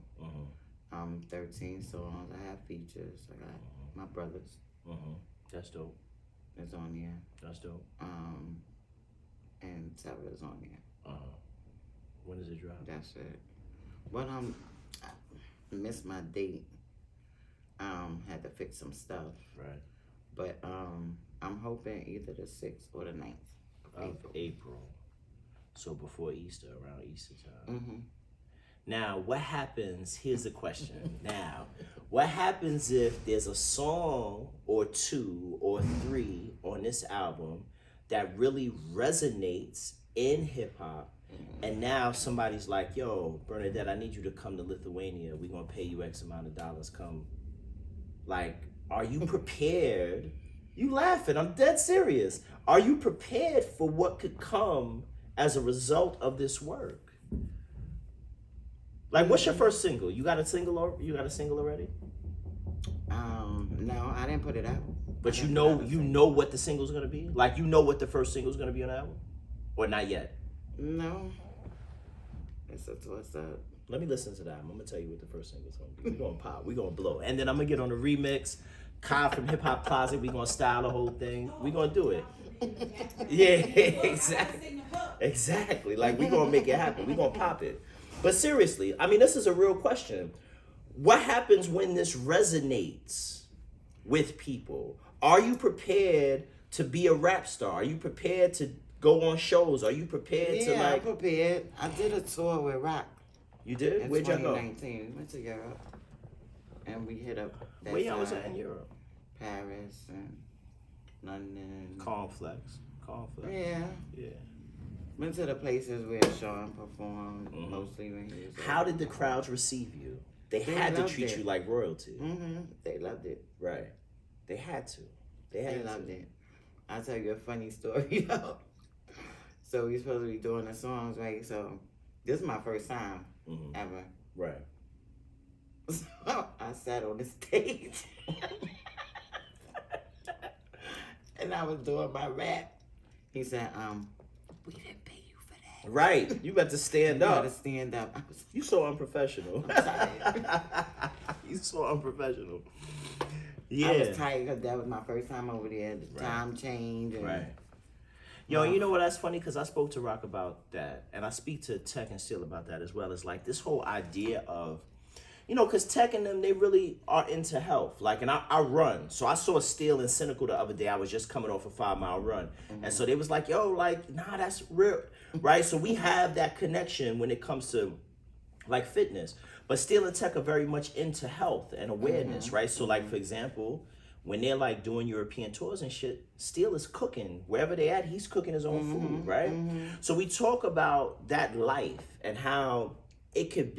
Speaker 2: 13 songs. I have features. I got my brothers.
Speaker 1: That's dope.
Speaker 2: It's on there.
Speaker 1: That's dope.
Speaker 2: And Sarah is on there.
Speaker 1: When does it drop?
Speaker 2: That's it. But I missed my date. Had to fix some stuff.
Speaker 1: Right.
Speaker 2: But I'm hoping either the 6th or the 9th
Speaker 1: of April. So before Easter, around Easter time. Now, what happens, here's the question. Now, what happens if there's a song or 2 or 3 on this album that really resonates in hip hop, and now somebody's like, yo, Bernadette, I need you to come to Lithuania. We're going to pay you X amount of dollars. Come. Like, are you prepared? You laughing, I'm dead serious. Are you prepared for what could come as a result of this work? Like, what's your first single? You got a single or you got a single already?
Speaker 2: No, I didn't put it out.
Speaker 1: But you know what the single's gonna be? Like, you know what the first single's gonna be on the album? Or not yet?
Speaker 2: No. It's a twist up.
Speaker 1: Let me listen to that. I'm gonna tell you what the first single's gonna be. We're gonna pop. We're gonna blow. And then I'm gonna get on the remix. Kyle from Hip Hop Closet. We're gonna style the whole thing. We're gonna do it. Yeah, exactly. Exactly. Like, we're gonna make it happen. We're gonna pop it. But seriously, I mean, this is a real question. What happens when this resonates with people? Are you prepared to be a rap star? Are you prepared to go on shows? Are you prepared to, like...
Speaker 2: I'm prepared. I did a tour with Rock.
Speaker 1: You did?
Speaker 2: In
Speaker 1: Where'd y'all go?
Speaker 2: 2019. We went to Europe. And we hit up that
Speaker 1: Where y'all was
Speaker 2: side.
Speaker 1: at in Europe?
Speaker 2: Paris and London.
Speaker 1: Cornflakes.
Speaker 2: Yeah.
Speaker 1: Yeah.
Speaker 2: Went to the places where Sean performed, mostly when he was
Speaker 1: How did the crowds receive you? They had to treat you like royalty.
Speaker 2: They loved it.
Speaker 1: Right. They had to.
Speaker 2: They loved it. I'll tell you a funny story, though. So we supposed to be doing the songs, right? So this is my first time ever.
Speaker 1: Right.
Speaker 2: So I sat on the stage. And I was doing my rap. He said, we didn't pay you for that.
Speaker 1: Right. You got to stand up.
Speaker 2: You got to stand up. I was,
Speaker 1: You so unprofessional.
Speaker 2: I'm tired.
Speaker 1: You so unprofessional. Yeah.
Speaker 2: I was tired because that was my first time over there. The time change. And,
Speaker 1: right. Yo, you know what? That's funny because I spoke to Rock about that, and I speak to Tech and Steel about that as well. It's like this whole idea of, you know, because Tech and them, they really are into health. Like, and I run. So I saw Steel and Cynical the other day. I was just coming off a 5-mile run. And so they was like, yo, like, nah, that's real. Right? So we have that connection when it comes to, like, fitness. But Steel and Tech are very much into health and awareness, right? So, like, for example, when they're, like, doing European tours and shit, Steel is cooking. Wherever they at, he's cooking his own food, right? So we talk about that life and how it could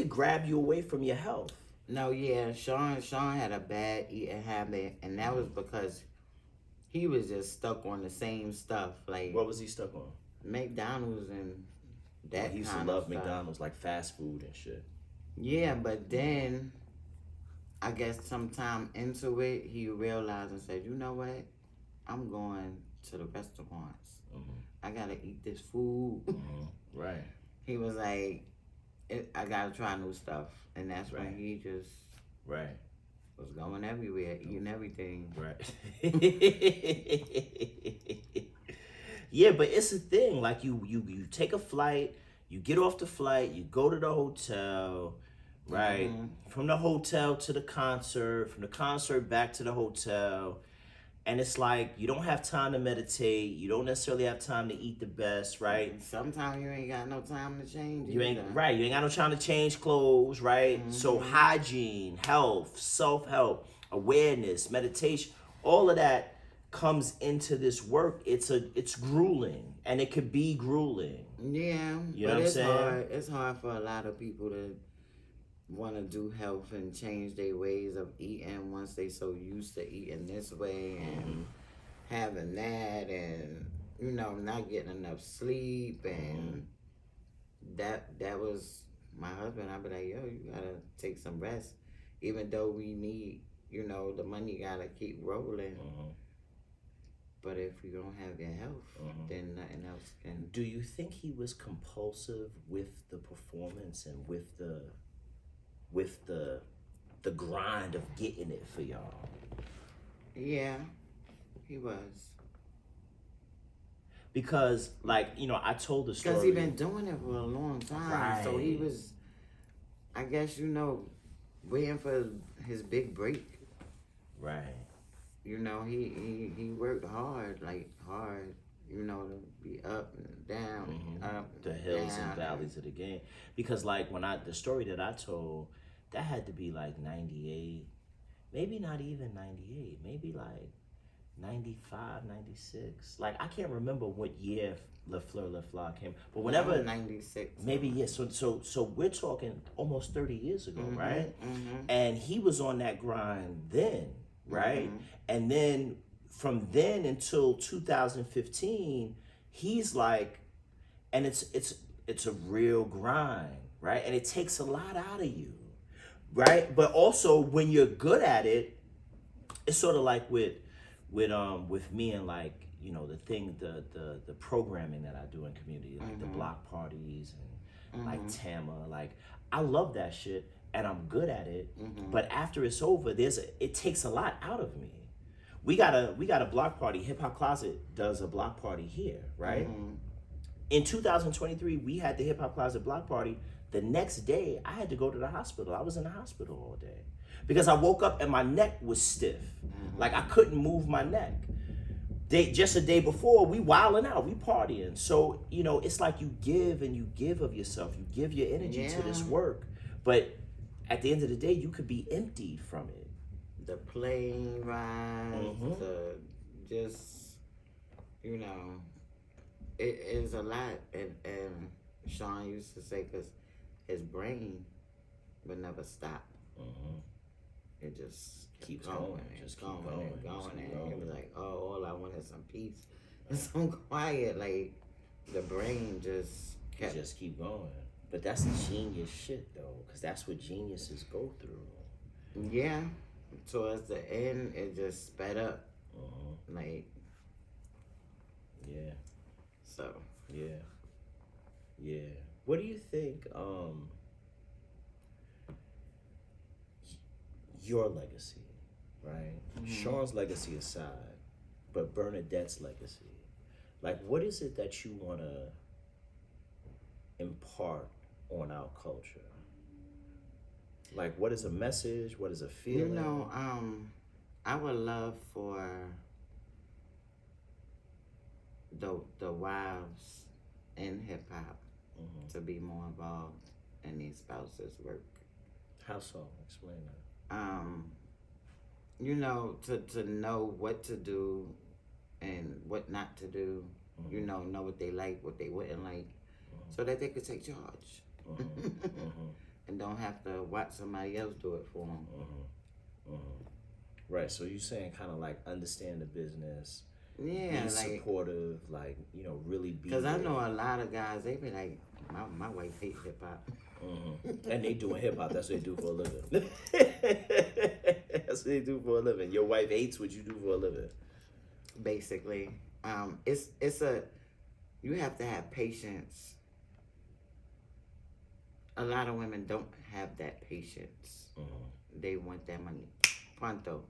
Speaker 1: grab you away from your health.
Speaker 2: No, yeah, Sean had a bad eating habit, and that was because he was just stuck on the same stuff. Like,
Speaker 1: What was he stuck on?
Speaker 2: McDonald's and that
Speaker 1: He used
Speaker 2: kind
Speaker 1: to love
Speaker 2: of stuff.
Speaker 1: McDonald's, like fast food and shit.
Speaker 2: Yeah, but then I guess sometime into it, he realized and said, you know what? I'm going to the restaurants. I gotta eat this food.
Speaker 1: Right.
Speaker 2: He was like, I gotta try new stuff. And that's when he just
Speaker 1: Right.
Speaker 2: was going everywhere, eating everything.
Speaker 1: Right. Yeah, but it's a thing. Like, you take a flight, you get off the flight, you go to the hotel, right? From the hotel to the concert, from the concert back to the hotel. And it's like, you don't have time to meditate. You don't necessarily have time to eat the best, right?
Speaker 2: Sometimes you ain't got no time to change.
Speaker 1: You ain't
Speaker 2: either.
Speaker 1: right. You ain't got no time to change clothes, right? So hygiene, health, self-help, awareness, meditation, all of that comes into this work. It's grueling, and it could be grueling.
Speaker 2: Yeah,
Speaker 1: You know
Speaker 2: but
Speaker 1: what I'm
Speaker 2: it's
Speaker 1: saying?
Speaker 2: hard. It's hard for a lot of people to want to do health and change their ways of eating once they so used to eating this way and having that, and you know, not getting enough sleep, and that was my husband. I'd be like, yo, you gotta take some rest, even though we need, you know, the money gotta keep rolling. But if you don't have your health, then nothing else can.
Speaker 1: Do you think he was compulsive with the performance and with the grind of getting it for y'all?
Speaker 2: Yeah, he was.
Speaker 1: Because, like, you know, I told the story.
Speaker 2: Because he been doing it for a long time.
Speaker 1: Right.
Speaker 2: So he was, I guess, you know, waiting for his big break.
Speaker 1: Right.
Speaker 2: You know, he worked hard, you know, to be up and down, up
Speaker 1: The
Speaker 2: and
Speaker 1: hills
Speaker 2: down.
Speaker 1: and valleys of the game. Because, like, the story that I told, that had to be like 98, maybe not even 98, maybe like 95, 96. Like, I can't remember what year Le Fleur came, but whenever
Speaker 2: 96.
Speaker 1: maybe, yeah. So we're talking almost 30 years ago, right? And he was on that grind then, right? And then from then until 2015, he's like, and it's It's a real grind, right? And it takes a lot out of you, right? But also when you're good at it, it's sort of like with me and like, you know, the programming that I do in community, like the block parties and like Tama, like I love that shit and I'm good at it. But after it's over, it takes a lot out of me. We got a block party. Hip Hop Closet does a block party here, right? In 2023, we had the Hip Hop Closet block party. The next day, I had to go to the hospital. I was in the hospital all day because I woke up and my neck was stiff. Like I couldn't move my neck. Just a day before, we wilding out, we partying. So, you know, it's like you give and you give of yourself. You give your energy to this work. But at the end of the day, you could be emptied from it.
Speaker 2: The plane rides, the just, you know, it is a lot. And Sean used to say, because his brain would never stop. It just
Speaker 1: keeps
Speaker 2: going,
Speaker 1: going, just
Speaker 2: going,
Speaker 1: keep going,
Speaker 2: and going,
Speaker 1: keep
Speaker 2: and
Speaker 1: going.
Speaker 2: it was like, oh, all I want is some peace and some quiet. Like the brain just kept.
Speaker 1: Just keep going. But that's genius shit though, because that's what geniuses go through.
Speaker 2: Yeah. Towards the end, it just sped up. Like.
Speaker 1: Yeah.
Speaker 2: So.
Speaker 1: Yeah. Yeah. What do you think? Your legacy, right? Sean's legacy aside, but Bernadette's legacy. Like, what is it that you want to impart on our culture? Like, what is a message? What is a feeling?
Speaker 2: You know, I would love for the wives in hip hop to be more involved in these spouses' work.
Speaker 1: How so? Explain that.
Speaker 2: You know, to know what to do and what not to do. You know what they like, what they wouldn't like, so that they could take charge. And don't have to watch somebody else do it for them.
Speaker 1: Right, so you're saying kind of like understand the business,
Speaker 2: Yeah,
Speaker 1: be
Speaker 2: like
Speaker 1: supportive, like, you know, really be.
Speaker 2: Because I know a lot of guys, they be like, my wife hates hip hop.
Speaker 1: And they doing hip hop. That's what they do for a living. That's what they do for a living. Your wife hates what you do for a living.
Speaker 2: Basically, you have to have patience. A lot of women don't have that patience. They want that money pronto.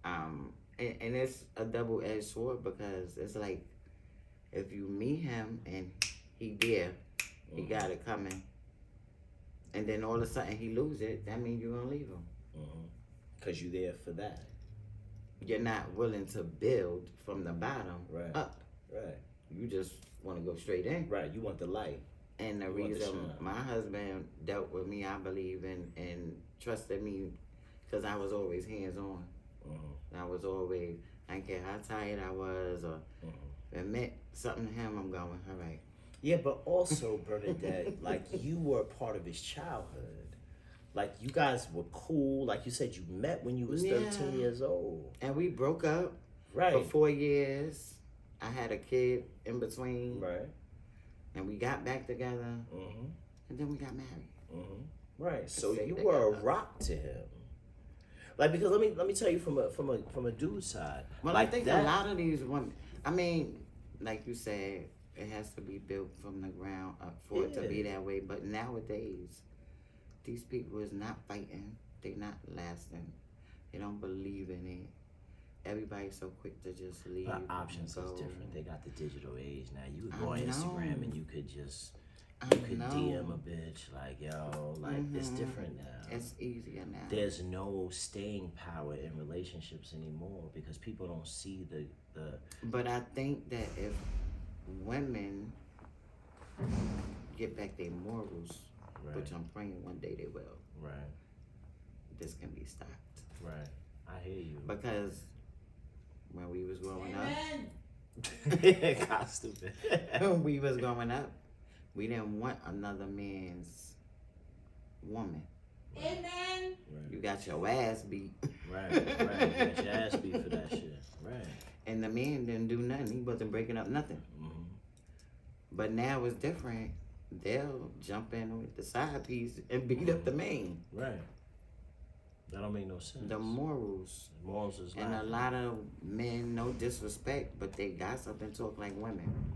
Speaker 2: And it's a double-edged sword because it's like if you meet him and he there, he got it coming, and then all of a sudden he lose it, that means you're gonna leave him.
Speaker 1: Because you're there for that.
Speaker 2: You're not willing to build from the bottom up.
Speaker 1: Right.
Speaker 2: You just want to go straight in.
Speaker 1: Right. You want the light.
Speaker 2: And the reason my husband dealt with me, I believe, and trusted me, because I was always hands-on. I was always, I didn't care how tired I was, or if it meant something to him, I'm going, all right.
Speaker 1: Yeah, but also, Bernadette, like, you were a part of his childhood. Like, you guys were cool. Like you said, you met when you was 13 years old.
Speaker 2: And we broke up for 4 years. I had a kid in between.
Speaker 1: Right.
Speaker 2: And we got back together. And then we got married.
Speaker 1: Right. So you were a rock to him. Like, because let me tell you from a dude's side.
Speaker 2: Well,
Speaker 1: like
Speaker 2: I think
Speaker 1: that,
Speaker 2: a lot of these women, I mean, like you said, it has to be built from the ground up for it to be that way. But nowadays, these people is not fighting. They not lasting. They don't believe in it. Everybody's so quick to just leave.
Speaker 1: But options is different. They got the digital age now. You could go on Instagram and you could just DM a bitch like, yo, like it's different now.
Speaker 2: It's easier now.
Speaker 1: There's no staying power in relationships anymore because people don't see the.
Speaker 2: But I think that if women get back their morals, which I'm praying one day they will.
Speaker 1: Right.
Speaker 2: This can be stopped.
Speaker 1: Right. I hear you.
Speaker 2: Because when we was growing
Speaker 1: God, stupid.
Speaker 2: when we was growing up, we didn't want another man's woman.
Speaker 3: Amen.
Speaker 1: Right.
Speaker 2: You got your ass beat.
Speaker 1: Right. You got your ass beat for that shit. Right.
Speaker 2: And the man didn't do nothing. He wasn't breaking up nothing. But now it's different. They'll jump in with the side piece and beat up the main.
Speaker 1: Right. That don't make no sense.
Speaker 2: The morals.
Speaker 1: The morals is
Speaker 2: and
Speaker 1: lacking.
Speaker 2: a lot of men, no disrespect, but they gossip and talk like women.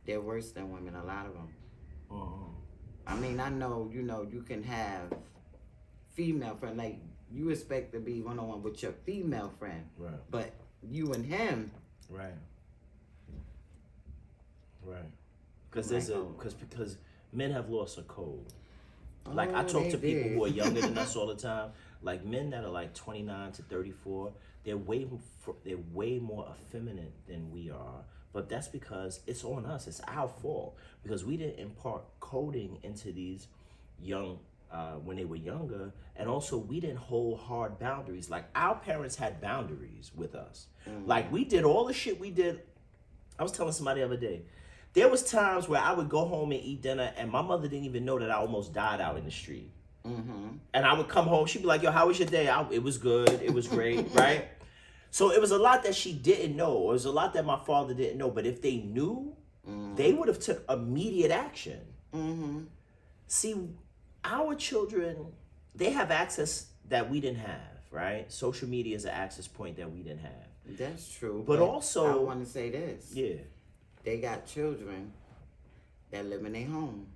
Speaker 2: They're worse than women, a lot of them. I mean, I know, you can have female friend, like you expect to be one-on-one with your female friend,
Speaker 1: Right.
Speaker 2: but you and him,
Speaker 1: Right. Because men have lost a code. Like I talk to people who are younger than us all the time. Like men that are like 29 to 34, they're way more effeminate than we are. But that's because it's on us. It's our fault because we didn't impart coding into these young when they were younger, and also we didn't hold hard boundaries. Like our parents had boundaries with us. Like we did all the shit we did. I was telling somebody the other day. There was times where I would go home and eat dinner, and my mother didn't even know that I almost died out in the street. And I would come home. She'd be like, "Yo, how was your day?" It was good. It was great, right? So it was a lot that she didn't know. It was a lot that my father didn't know. But if they knew, they would have took immediate action. See, our children, they have access that we didn't have, right? Social media is an access point that we didn't have.
Speaker 2: That's true.
Speaker 1: But also,
Speaker 2: I want to say this.
Speaker 1: Yeah.
Speaker 2: They got children that live in their home.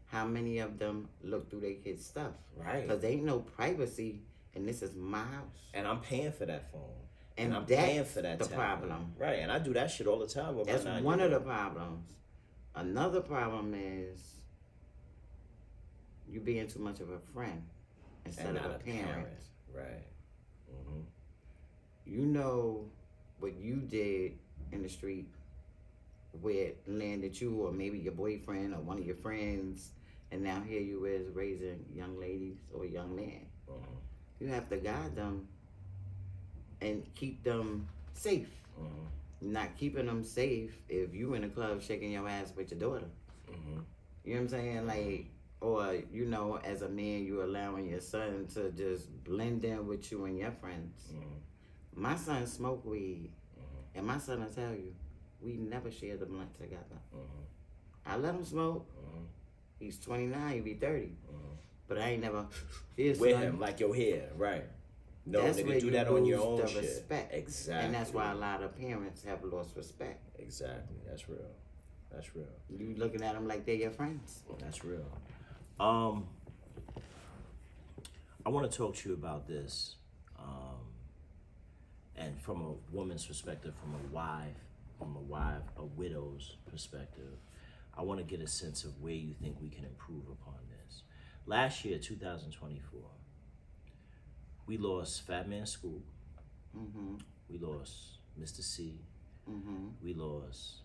Speaker 2: How many of them look through their kids' stuff?
Speaker 1: Right.
Speaker 2: Because there ain't no privacy, and this is my house.
Speaker 1: And I'm paying for that phone.
Speaker 2: And
Speaker 1: I'm
Speaker 2: that's
Speaker 1: paying for that
Speaker 2: the
Speaker 1: tablet.
Speaker 2: problem.
Speaker 1: Right, and I do that shit all the time. With
Speaker 2: That's
Speaker 1: my
Speaker 2: one of the problems. Another problem is you being too much of a friend instead
Speaker 1: and
Speaker 2: of
Speaker 1: not
Speaker 2: a parent.
Speaker 1: Right.
Speaker 2: You know what you did in the street where it landed you or maybe your boyfriend or one of your friends, and now here you is raising young ladies or young men. You have to guide them and keep them safe. Not keeping them safe if you in a club shaking your ass with your daughter. You know what I'm saying? Like, or, as a man, you allowing your son to just blend in with you and your friends. My son smoke weed, and my son will tell you, we never shared the blunt together. I let him smoke. He's 29, he'll be 30. But I ain't never
Speaker 1: With him, like your hair, right. No,
Speaker 2: that's
Speaker 1: nigga, do that on your own shit.
Speaker 2: Respect.
Speaker 1: Exactly.
Speaker 2: And that's why a lot of parents have lost respect.
Speaker 1: Exactly. That's real.
Speaker 2: You looking at them like they're your friends.
Speaker 1: That's real. I want to talk to you about this, and from a woman's perspective, from a widow's perspective. I want to get a sense of where you think we can improve upon this. Last year, 2024, we lost Fat Man Scoop. We lost Mr. C. We lost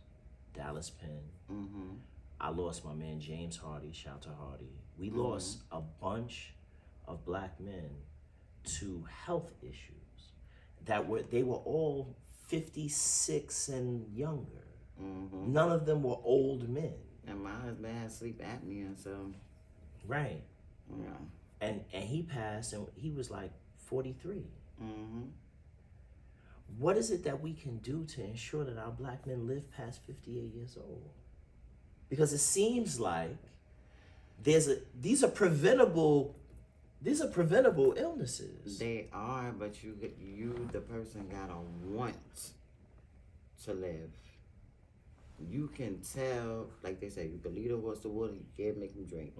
Speaker 1: Dallas Penn. I lost my man James Hardy. Shout to Hardy. We lost a bunch of black men to health issues they were all 56 and younger. None of them were old men.
Speaker 2: And my husband had sleep apnea, so.
Speaker 1: Right.
Speaker 2: Yeah.
Speaker 1: And he passed, and he was like 43. What is it that we can do to ensure that our black men live past 58 years old? Because it seems like these are preventable illnesses.
Speaker 2: They are, but you the person gotta want to live. You can tell, like they say, you can lead a horse to water, you can't make him drink.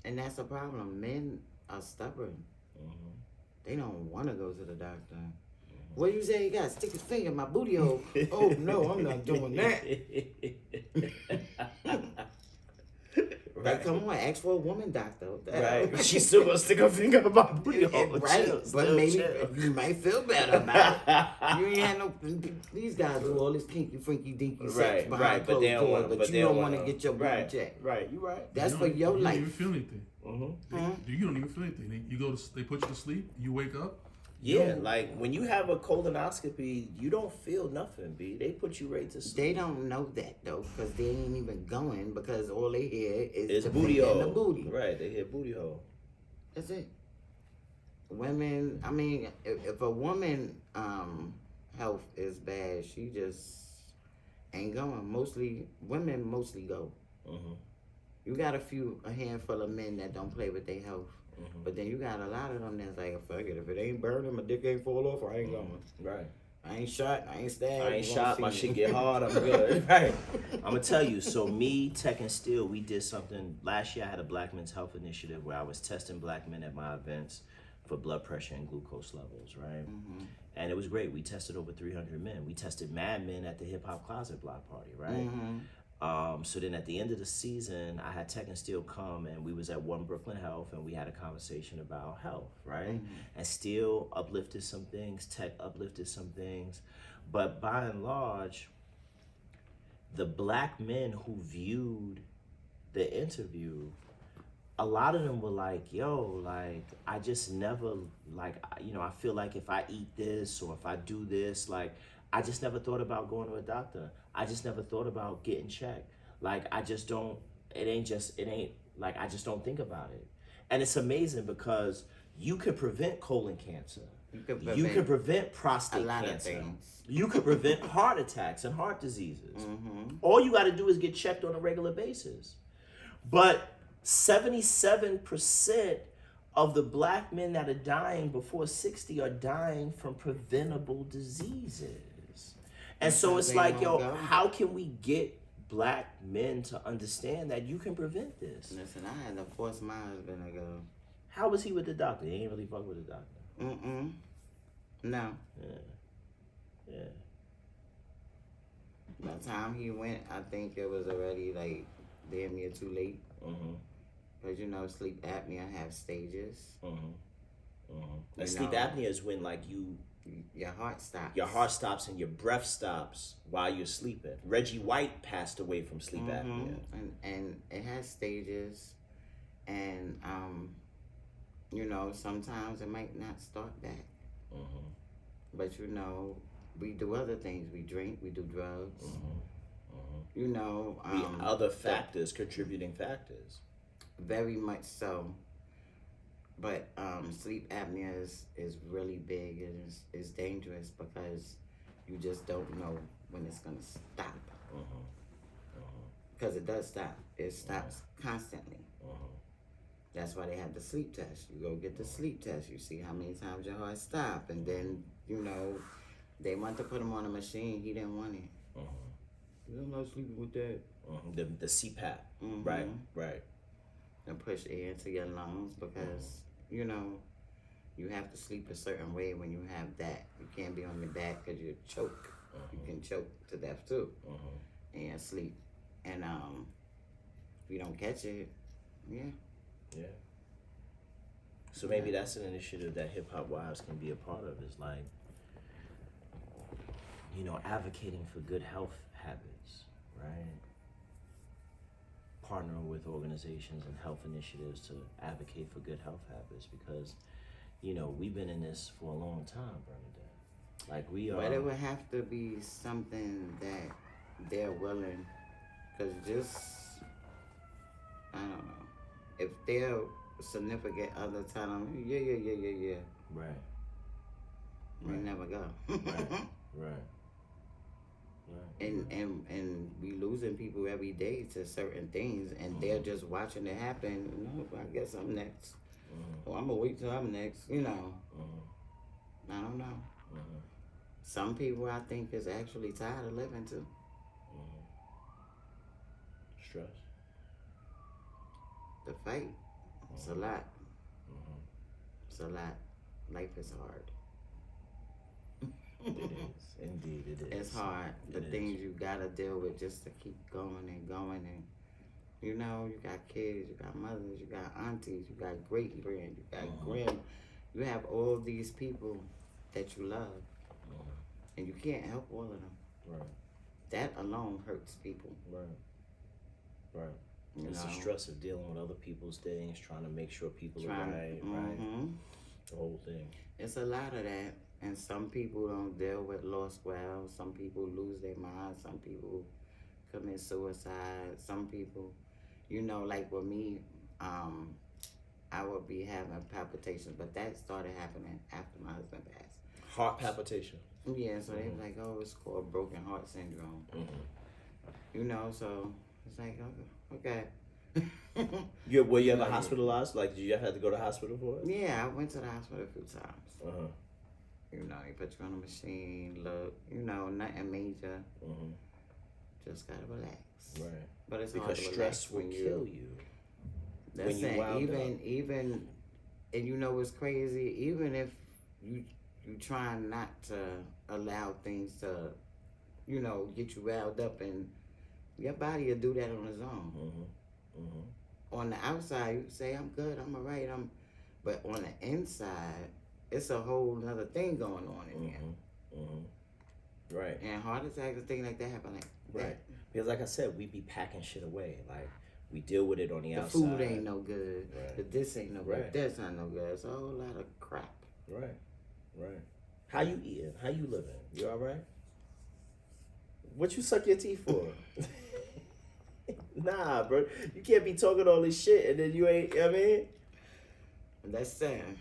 Speaker 2: And that's a problem. Men are stubborn. They don't want to go to the doctor. What do you say? He got to stick his finger in my booty hole. Oh no, I'm not doing that. Like, come on, ask for a woman doctor.
Speaker 1: Right. She's still gonna stick her finger in my booty hole.
Speaker 2: Right. But maybe you might feel better about it. You ain't had no. These guys do all this kinky, freaky, dinky sex behind closed doors, but you don't want to get your booty checked.
Speaker 1: Right. You right.
Speaker 2: That's for your life.
Speaker 3: You don't even feel anything. You don't even feel anything. You go to, they put you to sleep. You wake up.
Speaker 1: Yeah, like when you have a colonoscopy, you don't feel nothing, B. They put you right to sleep.
Speaker 2: They don't know that though, because they ain't even going, because all they hear is the
Speaker 1: booty hole.
Speaker 2: the booty.
Speaker 1: Right, they hear booty hole.
Speaker 2: That's it. Women, I mean, if a woman health is bad, she just ain't going. Mostly women mostly go. You got a handful of men that don't play with their health. But then you got a lot of them that's like, fuck it, if it ain't burning, my dick ain't fall off, I ain't going.
Speaker 1: Right.
Speaker 2: I ain't shot, I ain't stabbed.
Speaker 1: I ain't shot, my shit get hard, I'm good. Right. I'm gonna tell you, so me, Tech and Steel, we did something. Last year I had a Black Men's Health Initiative where I was testing black men at my events for blood pressure and glucose levels, right? And it was great. We tested over 300 men. We tested mad men at the Hip Hop Closet Block Party, right? So then at the end of the season, I had Tech and Steel come, and we was at One Brooklyn Health, and we had a conversation about health, right? And Steel uplifted some things, Tech uplifted some things, but by and large, the black men who viewed the interview, a lot of them were like, yo, like, I just never, like, you know, I feel like if I eat this or if I do this, like, I just never thought about going to a doctor. I just never thought about getting checked. Like, I just don't, I just don't think about it. And it's amazing because you could prevent colon cancer. You could prevent prostate cancer. You could prevent heart attacks and heart diseases. All you got to do is get checked on a regular basis. But 77% of the black men that are dying before 60 are dying from preventable diseases. And so it's like, yo, how can we get black men to understand that you can prevent this?
Speaker 2: Listen, I had to force my husband to go.
Speaker 1: How was he with the doctor? He ain't really fuck with the doctor.
Speaker 2: No.
Speaker 1: Yeah.
Speaker 2: By the time he went, I think it was already like damn near too late. Because you know, sleep apnea have stages.
Speaker 1: And sleep apnea is when like
Speaker 2: your heart stops.
Speaker 1: Your heart stops and your breath stops while you're sleeping. Reggie White passed away from sleep apnea.
Speaker 2: And it has stages, and you know, sometimes it might not start back. But you know, we do other things. We drink, we do drugs. You know,
Speaker 1: other factors, contributing factors.
Speaker 2: Very much so. But sleep apnea is really big and is dangerous because you just don't know when it's gonna stop. Because it does stop. It stops constantly. That's why they have the sleep test. You go get the sleep test. You see how many times your heart stopped, and then you know they want to put him on a machine. He didn't want it. I'm not sleeping with that.
Speaker 1: The CPAP. Right.
Speaker 2: And push air into your lungs because, you know, you have to sleep a certain way when you have that. You can't be on your back because you choke. You can choke to death too. And sleep. And if you don't catch it, yeah.
Speaker 1: So maybe that's an initiative that Hip Hop Wives can be a part of, is like, you know, advocating for good health habits, right? Partnering with organizations and health initiatives to advocate for good health habits, because, you know, we've been in this for a long time, Bernadette. Like, we are.
Speaker 2: But it would have to be something that they're willing, because just, I don't know, if their significant other tell them, yeah.
Speaker 1: Right.
Speaker 2: They never go.
Speaker 1: Right.
Speaker 2: And we losing people every day to certain things, and they're just watching it happen. You know, I guess I'm next. Well, I'm gonna wait till I'm next. You know, I don't know. Some people I think is actually tired of living too.
Speaker 1: Stress.
Speaker 2: The fight. It's a lot. It's a lot. Life is hard.
Speaker 1: It is. Indeed, it is.
Speaker 2: It's hard. The things you gotta deal with just to keep going and going. And, you know, you got kids, you got mothers, you got aunties, you got great grand, you got grand. You have all these people that you love. And you can't help all of them.
Speaker 1: Right.
Speaker 2: That alone hurts people.
Speaker 1: Right. It's the stress of dealing with other people's things, trying to make sure people are right. The whole thing.
Speaker 2: It's a lot of that. And some people don't deal with loss well. Some people lose their minds. Some people commit suicide. Some people, you know, like with me, I would be having palpitations, but that started happening after my husband passed.
Speaker 1: Heart palpitation.
Speaker 2: Yeah, so they was like, oh, it's called broken heart syndrome. You know, so it's like, okay.
Speaker 1: Were you ever hospitalized? Like, did you ever have to go to the hospital for it?
Speaker 2: Yeah, I went to the hospital a few times.
Speaker 1: Uh-huh.
Speaker 2: You know, they put you on a machine, look, you know, nothing major.
Speaker 1: Mm-hmm.
Speaker 2: Just gotta relax.
Speaker 1: Right.
Speaker 2: But it's
Speaker 1: Because
Speaker 2: hard to
Speaker 1: stress
Speaker 2: relax
Speaker 1: will
Speaker 2: when
Speaker 1: kill you.
Speaker 2: That's
Speaker 1: when you
Speaker 2: it.
Speaker 1: wound
Speaker 2: Even, and you know what's crazy? Even if you try not to allow things to, you know, get you riled up, and your body will do that on its own.
Speaker 1: Mm-hmm. Mm-hmm.
Speaker 2: On the outside, you say, I'm good, I'm all right, but on the inside, it's a whole other thing going on in there.
Speaker 1: Mm-hmm. Right.
Speaker 2: And heart attacks and things like that happen like
Speaker 1: Right.
Speaker 2: that.
Speaker 1: Because like I said, we be packing shit away. Like, we deal with it on the
Speaker 2: The
Speaker 1: outside.
Speaker 2: food ain't no good.
Speaker 1: Right.
Speaker 2: The this ain't no good.
Speaker 1: Right.
Speaker 2: That's not no good. It's a whole lot of crap.
Speaker 1: Right. Right. How you eating? How you living? You all right? What you suck your teeth for? Nah, bro. You can't be talking all this shit and then you ain't, you know what I mean?
Speaker 2: That's saying.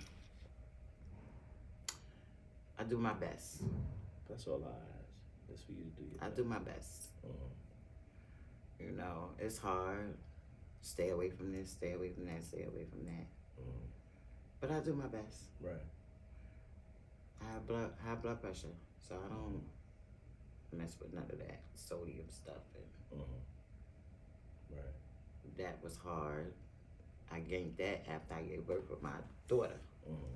Speaker 2: I do my best.
Speaker 1: That's all I ask. That's for you to do your
Speaker 2: I
Speaker 1: best.
Speaker 2: do my best.
Speaker 1: Mm-hmm.
Speaker 2: You know, it's hard. Stay away from this, stay away from that, stay away from that.
Speaker 1: Mm-hmm.
Speaker 2: But I do my best.
Speaker 1: Right.
Speaker 2: I have high blood pressure, so I don't mess with none of that sodium stuff. And
Speaker 1: Right.
Speaker 2: that was hard. I gained that after I gave birth with my daughter.
Speaker 1: Mm-hmm.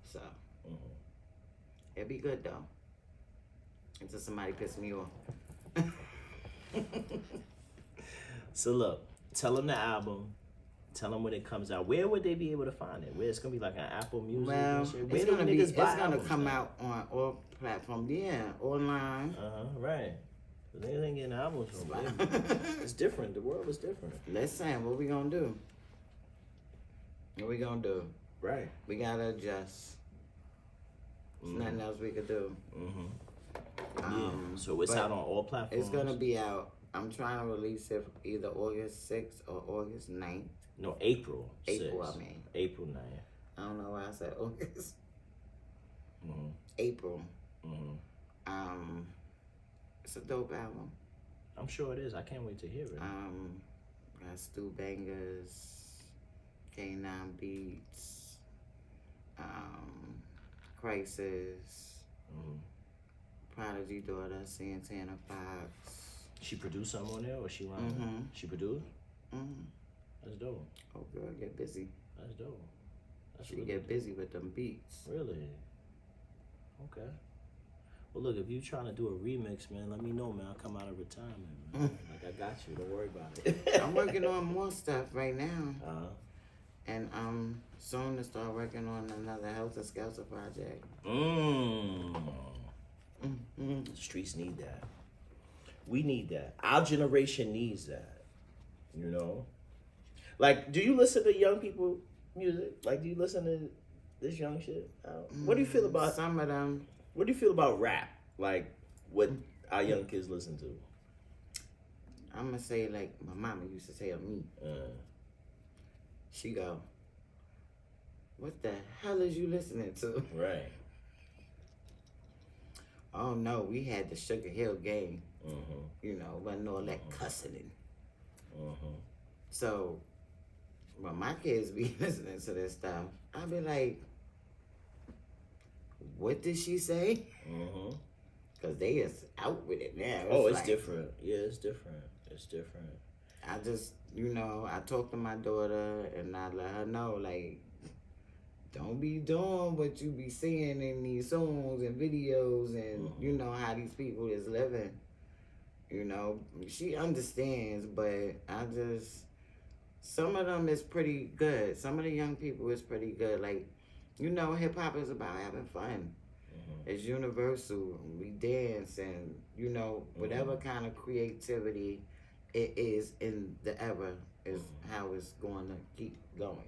Speaker 2: So
Speaker 1: Mm-hmm.
Speaker 2: it'd be good though. Until somebody piss me off.
Speaker 1: So look, tell them the album. Tell them when it comes out. Where would they be able to find it? Where it's gonna be like an Apple Music?
Speaker 2: Well,
Speaker 1: and shit? Where
Speaker 2: it's
Speaker 1: do
Speaker 2: gonna
Speaker 1: niggas buy
Speaker 2: it's gonna
Speaker 1: albums
Speaker 2: come
Speaker 1: now?
Speaker 2: out on all platforms. Yeah, online.
Speaker 1: Right. Cause niggas ain't getting albums from where? It's different. The world is different.
Speaker 2: Listen, what we gonna do? What we gonna do?
Speaker 1: Right.
Speaker 2: We gotta adjust. There's nothing else we could do.
Speaker 1: Yeah. So it's
Speaker 2: but
Speaker 1: out on all platforms.
Speaker 2: It's gonna be out. I'm trying to release it either August 6th or August 9th.
Speaker 1: No, April.
Speaker 2: April,
Speaker 1: 6th.
Speaker 2: I mean.
Speaker 1: April 9th.
Speaker 2: I don't know why I said August.
Speaker 1: Mm-hmm.
Speaker 2: April.
Speaker 1: Mm-hmm.
Speaker 2: It's a dope album.
Speaker 1: I'm sure it is. I can't wait to hear it.
Speaker 2: Got Stu Bangers, K9 Beats, Crisis, Prodigy daughter, Santana Fox.
Speaker 1: She produced something on there, or she ran? She produced. That's dope.
Speaker 2: Oh girl, get busy.
Speaker 1: That's dope. That's
Speaker 2: She
Speaker 1: really
Speaker 2: get
Speaker 1: dope.
Speaker 2: busy with them beats.
Speaker 1: Really? Okay. Well, look, if you trying to do a remix, man, let me know, man. I'll come out of retirement, man. Like, I got you. Don't worry about it.
Speaker 2: I'm working on more stuff right now.
Speaker 1: Uh-huh.
Speaker 2: And soon to start working on another Helter Skelter project.
Speaker 1: The streets need that. We need that. Our generation needs that. You know? Like, do you listen to young people music? Like, do you listen to this young shit? What do you feel about
Speaker 2: some of them?
Speaker 1: What do you feel about rap? Like, what our young kids listen to?
Speaker 2: I'm gonna say like my mama used to tell me. She go, "What the hell is you listening to?"
Speaker 1: Right.
Speaker 2: Oh no, we had the Sugar Hill Gang.
Speaker 1: Mm-hmm.
Speaker 2: You know, wasn't all that cussing.
Speaker 1: Mm-hmm.
Speaker 2: So when my kids be listening to this stuff, I be like, "What did she say?"
Speaker 1: Mm-hmm.
Speaker 2: Cause they is out with it now.
Speaker 1: It's
Speaker 2: like,
Speaker 1: different. Yeah, it's different. It's different.
Speaker 2: I just, you know, I talk to my daughter and I let her know, like, don't be doing what you be seeing in these songs and videos and, you know, how these people is living. You know, she understands, but some of them is pretty good. Some of the young people is pretty good. Like, you know, hip-hop is about having fun. It's universal. We dance and, you know, whatever kind of creativity it is in the era is how it's going to keep going.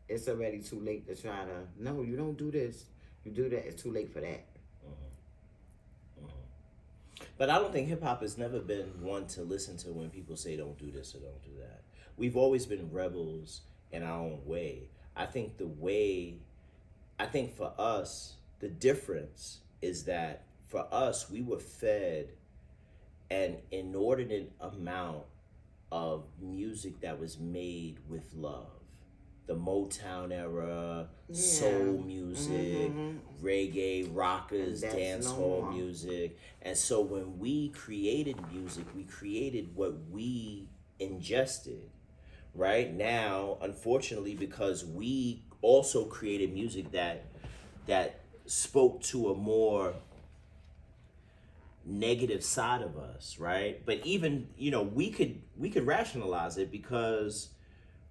Speaker 2: It's already too late to try to, no, you don't do this. You do that, it's too late for that.
Speaker 1: But I don't think hip-hop has never been one to listen to when people say don't do this or don't do that. We've always been rebels in our own way. I think for us, the difference is that for us, we were fed an inordinate amount of music that was made with love. The Motown era, soul music, reggae, rockers, dancehall music. And so when we created music, we created what we ingested. Right now, unfortunately, because we also created music that spoke to a more negative side of us, right? But even, we could rationalize it because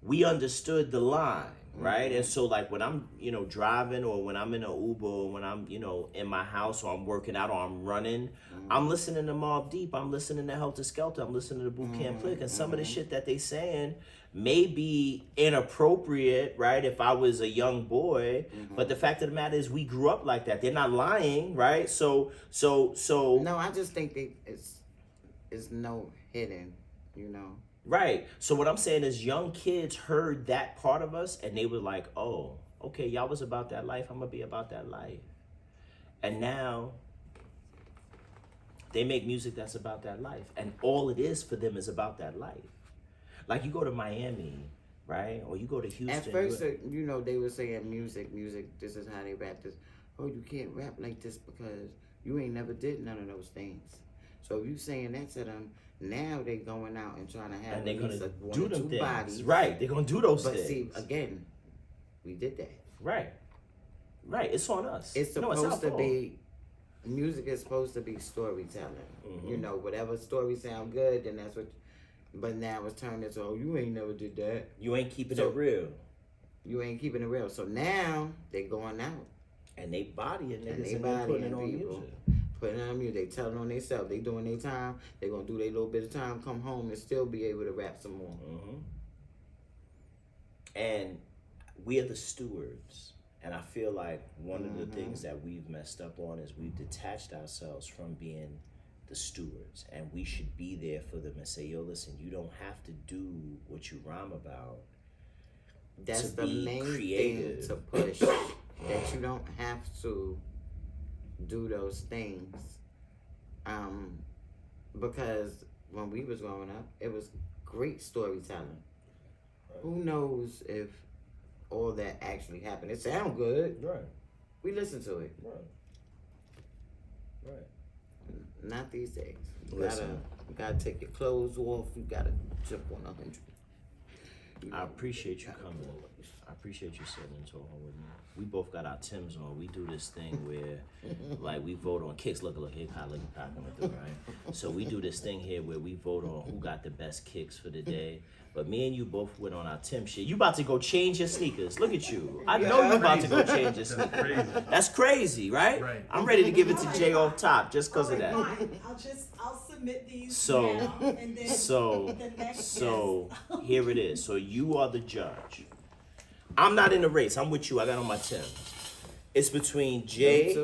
Speaker 1: we understood the line, right? And so like when I'm, driving, or when I'm in an Uber, or when I'm, in my house, or I'm working out, or I'm running, I'm listening to Mobb Deep, I'm listening to Helter Skelter, I'm listening to Boot Camp Click, and some of the shit that they saying may be inappropriate, right? If I was a young boy, but the fact of the matter is we grew up like that. They're not lying, right? So.
Speaker 2: No, I just think it's no hidden,
Speaker 1: Right. So what I'm saying is young kids heard that part of us and they were like, oh, okay, y'all was about that life. I'm going to be about that life. And now they make music that's about that life. And all it is for them is about that life. Like you go to Miami, right? Or you go to Houston.
Speaker 2: At first, they were saying music, this is how they rap this. Oh, you can't rap like this because you ain't never did none of those things. So if you saying that to them, now they going out and trying to have
Speaker 1: and they're
Speaker 2: at least
Speaker 1: gonna do them things.
Speaker 2: Bodies.
Speaker 1: Right, they're gonna do those
Speaker 2: but
Speaker 1: things.
Speaker 2: See, again, we did that.
Speaker 1: Right, it's on us.
Speaker 2: It's supposed to be, music is supposed to be storytelling. Whatever story sound good, then that's what. But now it's turned into, oh, you ain't never did that.
Speaker 1: You ain't keeping it real.
Speaker 2: You ain't keeping it real. So now they going out.
Speaker 1: And they bodying niggas
Speaker 2: and they
Speaker 1: putting it on
Speaker 2: people.
Speaker 1: music.
Speaker 2: Putting it on music. They telling on themselves. They doing their time. They gonna do their little bit of time, come home, and still be able to rap some more.
Speaker 1: And we are the stewards. And I feel like one of the things that we've messed up on is we've detached ourselves from being the stewards. And we should be there for them and say, yo, listen, you don't have to do what you rhyme about.
Speaker 2: That's
Speaker 1: to
Speaker 2: the
Speaker 1: be
Speaker 2: main
Speaker 1: creative.
Speaker 2: thing to push. That you don't have to do those things. Because when we was growing up, it was great storytelling. Right. Who knows if all that actually happened? It sound good.
Speaker 1: Right.
Speaker 2: We listen to it.
Speaker 1: Right.
Speaker 2: Not these days. You gotta take your clothes off. You gotta jump on 100.
Speaker 1: I appreciate you coming. I appreciate you sitting and talking with me. We both got our Timbs on. We do this thing where, like, we vote on kicks. Look, here, Kyle, look, coming through, right? So we do this thing here where we vote on who got the best kicks for the day. But me and you both went on our Tim shit. You about to go change your sneakers. Look at you. I know you about to go change your sneakers. That's crazy, right? I'm ready to give it to Jay off top just because of that.
Speaker 4: I'll submit these now, and then the next
Speaker 1: here it is. So you are the judge. I'm not in the race. I'm with you. I got on my Timbs. It's between Jay.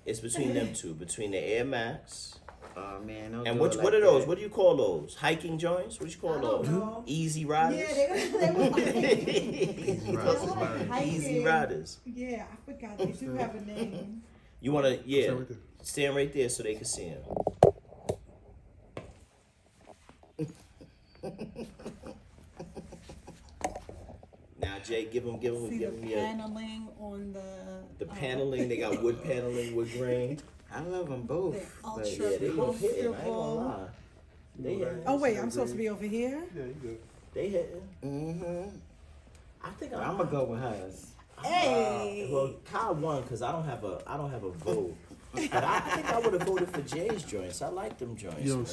Speaker 1: It's between them two. Between the Air Max.
Speaker 2: Oh man,
Speaker 1: and what are those? What do you call those? Hiking joints? What do you call those?
Speaker 4: Know.
Speaker 1: Easy riders?
Speaker 4: Yeah, they were like
Speaker 1: Easy riders.
Speaker 4: Yeah, I forgot. They do have a name.
Speaker 1: You want to, stand right there so they can see him. Now, Jay, give him
Speaker 4: paneling on
Speaker 1: the paneling. They got wood paneling, wood grain.
Speaker 2: I love them both.
Speaker 4: They're ultra
Speaker 1: they look hitting. I ain't gonna lie. They hitting.
Speaker 4: Oh wait, I'm supposed to be over here.
Speaker 3: Yeah, you good.
Speaker 1: They hitting. I think
Speaker 2: I'm gonna go with hers.
Speaker 4: Hey.
Speaker 1: Well, Kyle won because I don't have a vote. But I think I would have voted for Jay's joints. I like them joints.
Speaker 3: Yo,
Speaker 1: Man.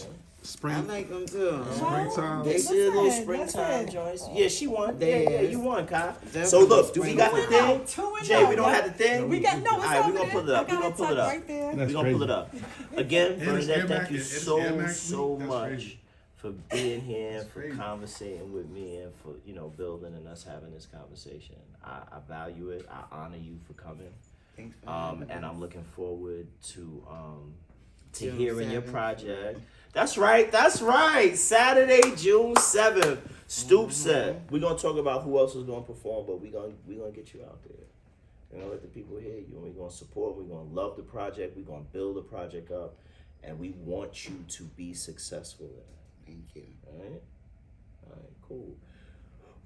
Speaker 3: spring.
Speaker 2: I like them too.
Speaker 3: Springtime.
Speaker 1: They
Speaker 4: Listen,
Speaker 1: did little springtime
Speaker 4: listen.
Speaker 1: joints. Yeah, she won.
Speaker 2: They
Speaker 1: Yeah,
Speaker 2: is.
Speaker 1: you won, Kyle.
Speaker 2: Definitely
Speaker 1: So look, do we got the thing?
Speaker 4: 2-0.
Speaker 1: Jay, we don't have the thing.
Speaker 4: We got no. It's
Speaker 1: All right,
Speaker 4: over
Speaker 1: we're gonna pull it up.
Speaker 4: there.
Speaker 1: We're gonna pull it up.
Speaker 4: Right there.
Speaker 3: That's
Speaker 1: We're gonna pull it
Speaker 3: crazy.
Speaker 1: up. Again,
Speaker 3: And it's
Speaker 1: Bernadette,
Speaker 3: Air
Speaker 1: thank
Speaker 3: Max-
Speaker 1: you
Speaker 3: it's
Speaker 1: so
Speaker 3: Air Max
Speaker 1: so
Speaker 3: week. That's
Speaker 1: much
Speaker 3: crazy.
Speaker 1: for being here,
Speaker 3: That's
Speaker 1: for
Speaker 3: crazy.
Speaker 1: conversating with me, and for building and us having this conversation. I value it. I honor you for coming.
Speaker 2: Thanks for having me.
Speaker 1: And I'm looking forward to
Speaker 2: June
Speaker 1: hearing your
Speaker 2: 7th.
Speaker 1: project. That's right. Saturday, June 7th. Stoop set. We're gonna talk about who else is gonna perform, but we're gonna get you out there. We're gonna let the people hear you, and we're gonna support. We're gonna love the project. We're gonna build the project up, and we want you to be successful in it.
Speaker 2: Thank you.
Speaker 1: All right? All right, cool.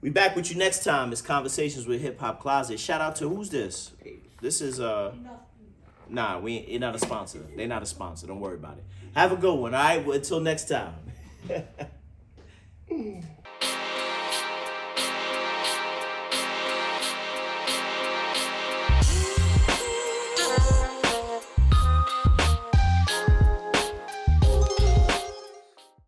Speaker 1: We back with you next time. It's Conversations with Hip Hop Closet. Shout out to who's this? This is nah, you're not a sponsor. They're not a sponsor. Don't worry about it. Have a good one, all right? Well, until next time.